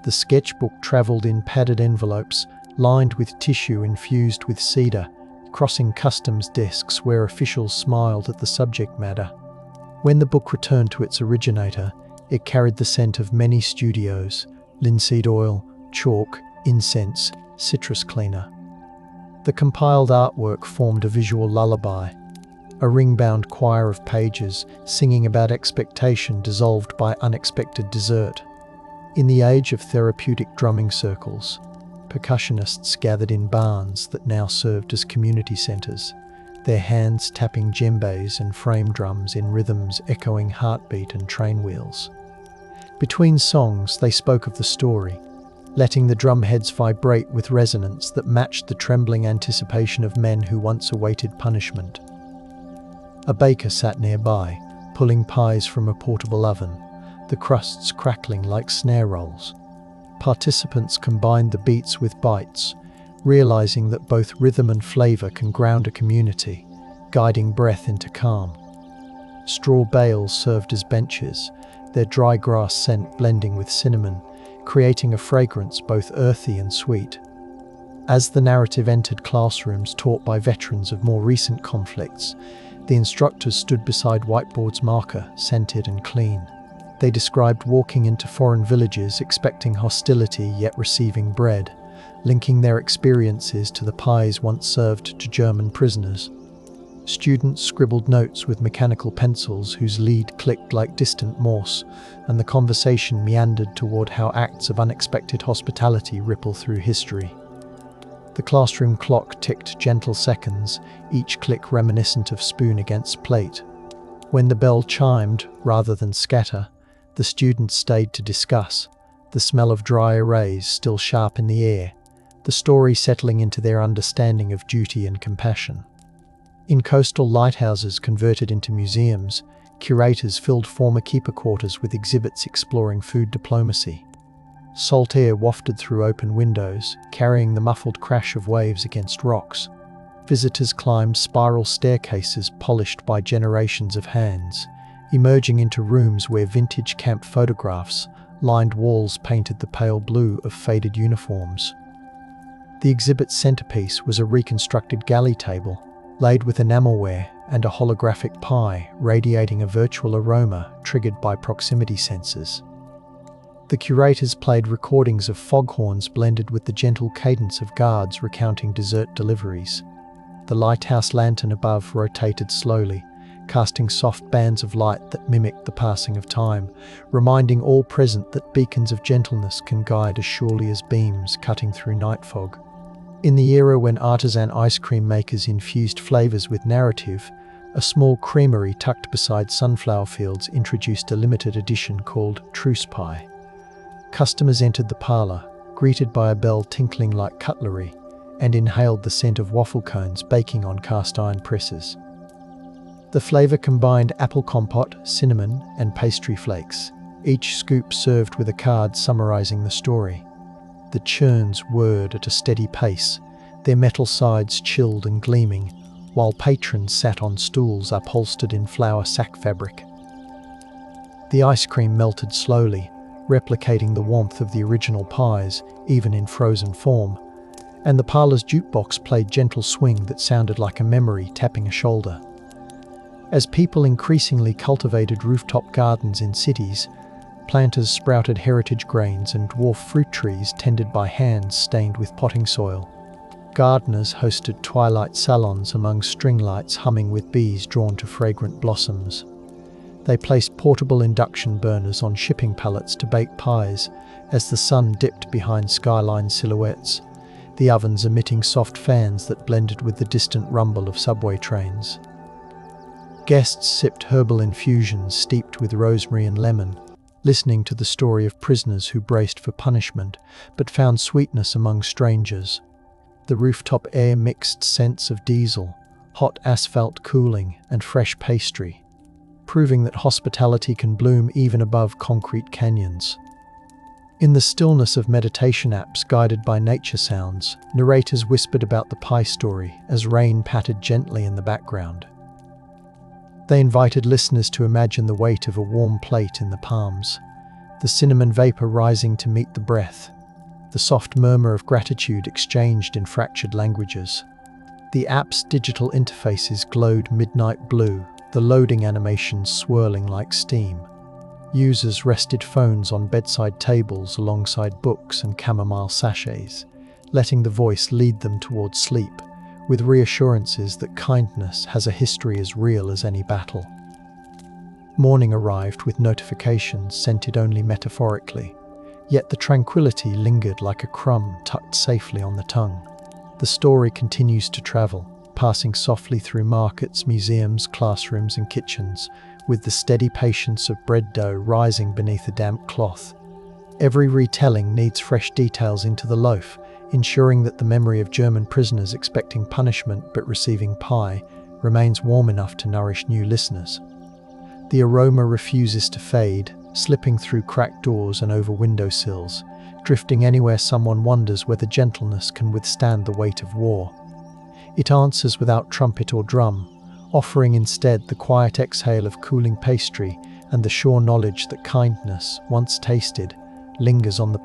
A: The sketchbook travelled in padded envelopes, lined with tissue infused with cedar, crossing customs desks where officials smiled at the subject matter. When the book returned to its originator, it carried the scent of many studios: linseed oil, chalk, incense, citrus cleaner. The compiled artwork formed a visual lullaby, a ring-bound choir of pages singing about expectation dissolved by unexpected dessert. In the age of therapeutic drumming circles, percussionists gathered in barns that now served as community centres, their hands tapping djembes and frame drums in rhythms echoing heartbeat and train wheels. Between songs, they spoke of the story, letting the drumheads vibrate with resonance that matched the trembling anticipation of men who once awaited punishment. A baker sat nearby, pulling pies from a portable oven, the crusts crackling like snare rolls. Participants combined the beats with bites, realizing that both rhythm and flavor can ground a community, guiding breath into calm. Straw bales served as benches, their dry grass scent blending with cinnamon, creating a fragrance both earthy and sweet. As the narrative entered classrooms taught by veterans of more recent conflicts, the instructors stood beside whiteboards marker, scented and clean. They described walking into foreign villages expecting hostility yet receiving bread, linking their experiences to the pies once served to German prisoners. Students scribbled notes with mechanical pencils whose lead clicked like distant Morse, and the conversation meandered toward how acts of unexpected hospitality ripple through history. The classroom clock ticked gentle seconds, each click reminiscent of spoon against plate. When the bell chimed, rather than scatter, the students stayed to discuss, the smell of dry erase still sharp in the air, the story settling into their understanding of duty and compassion. In coastal lighthouses converted into museums, curators filled former keeper quarters with exhibits exploring food diplomacy. Salt air wafted through open windows, carrying the muffled crash of waves against rocks. Visitors climbed spiral staircases polished by generations of hands, emerging into rooms where vintage camp photographs lined walls painted the pale blue of faded uniforms. The exhibit's centerpiece was a reconstructed galley table, laid with enamelware and a holographic pie radiating a virtual aroma triggered by proximity sensors. The curators played recordings of foghorns blended with the gentle cadence of guards recounting dessert deliveries. The lighthouse lantern above rotated slowly, casting soft bands of light that mimicked the passing of time, reminding all present that beacons of gentleness can guide as surely as beams cutting through night fog. In the era when artisan ice cream makers infused flavors with narrative, a small creamery tucked beside sunflower fields introduced a limited edition called Truce Pie. Customers entered the parlor, greeted by a bell tinkling like cutlery, and inhaled the scent of waffle cones baking on cast iron presses. The flavor combined apple compote, cinnamon, and pastry flakes, each scoop served with a card summarizing the story. The churns whirred at a steady pace, their metal sides chilled and gleaming, while patrons sat on stools upholstered in flour sack fabric. The ice cream melted slowly, replicating the warmth of the original pies, even in frozen form, and the parlor's jukebox played gentle swing that sounded like a memory tapping a shoulder. As people increasingly cultivated rooftop gardens in cities, planters sprouted heritage grains and dwarf fruit trees tended by hands stained with potting soil. Gardeners hosted twilight salons among string lights humming with bees drawn to fragrant blossoms. They placed portable induction burners on shipping pallets to bake pies as the sun dipped behind skyline silhouettes, the ovens emitting soft fans that blended with the distant rumble of subway trains. Guests sipped herbal infusions steeped with rosemary and lemon, listening to the story of prisoners who braced for punishment but found sweetness among strangers. The rooftop air mixed scents of diesel, hot asphalt cooling, and fresh pastry, proving that hospitality can bloom even above concrete canyons. In the stillness of meditation apps guided by nature sounds, narrators whispered about the pie story as rain pattered gently in the background. They invited listeners to imagine the weight of a warm plate in the palms, the cinnamon vapor rising to meet the breath, the soft murmur of gratitude exchanged in fractured languages. The app's digital interfaces glowed midnight blue, the loading animations swirling like steam. Users rested phones on bedside tables alongside books and chamomile sachets, letting the voice lead them towards sleep, with reassurances that kindness has a history as real as any battle. Morning arrived with notifications scented only metaphorically, yet the tranquility lingered like a crumb tucked safely on the tongue. The story continues to travel, passing softly through markets, museums, classrooms and kitchens, with the steady patience of bread dough rising beneath a damp cloth. Every retelling kneads fresh details into the loaf, ensuring that the memory of German prisoners expecting punishment but receiving pie remains warm enough to nourish new listeners. The aroma refuses to fade, slipping through cracked doors and over windowsills, drifting anywhere someone wonders whether gentleness can withstand the weight of war. It answers without trumpet or drum, offering instead the quiet exhale of cooling pastry and the sure knowledge that kindness, once tasted, lingers on the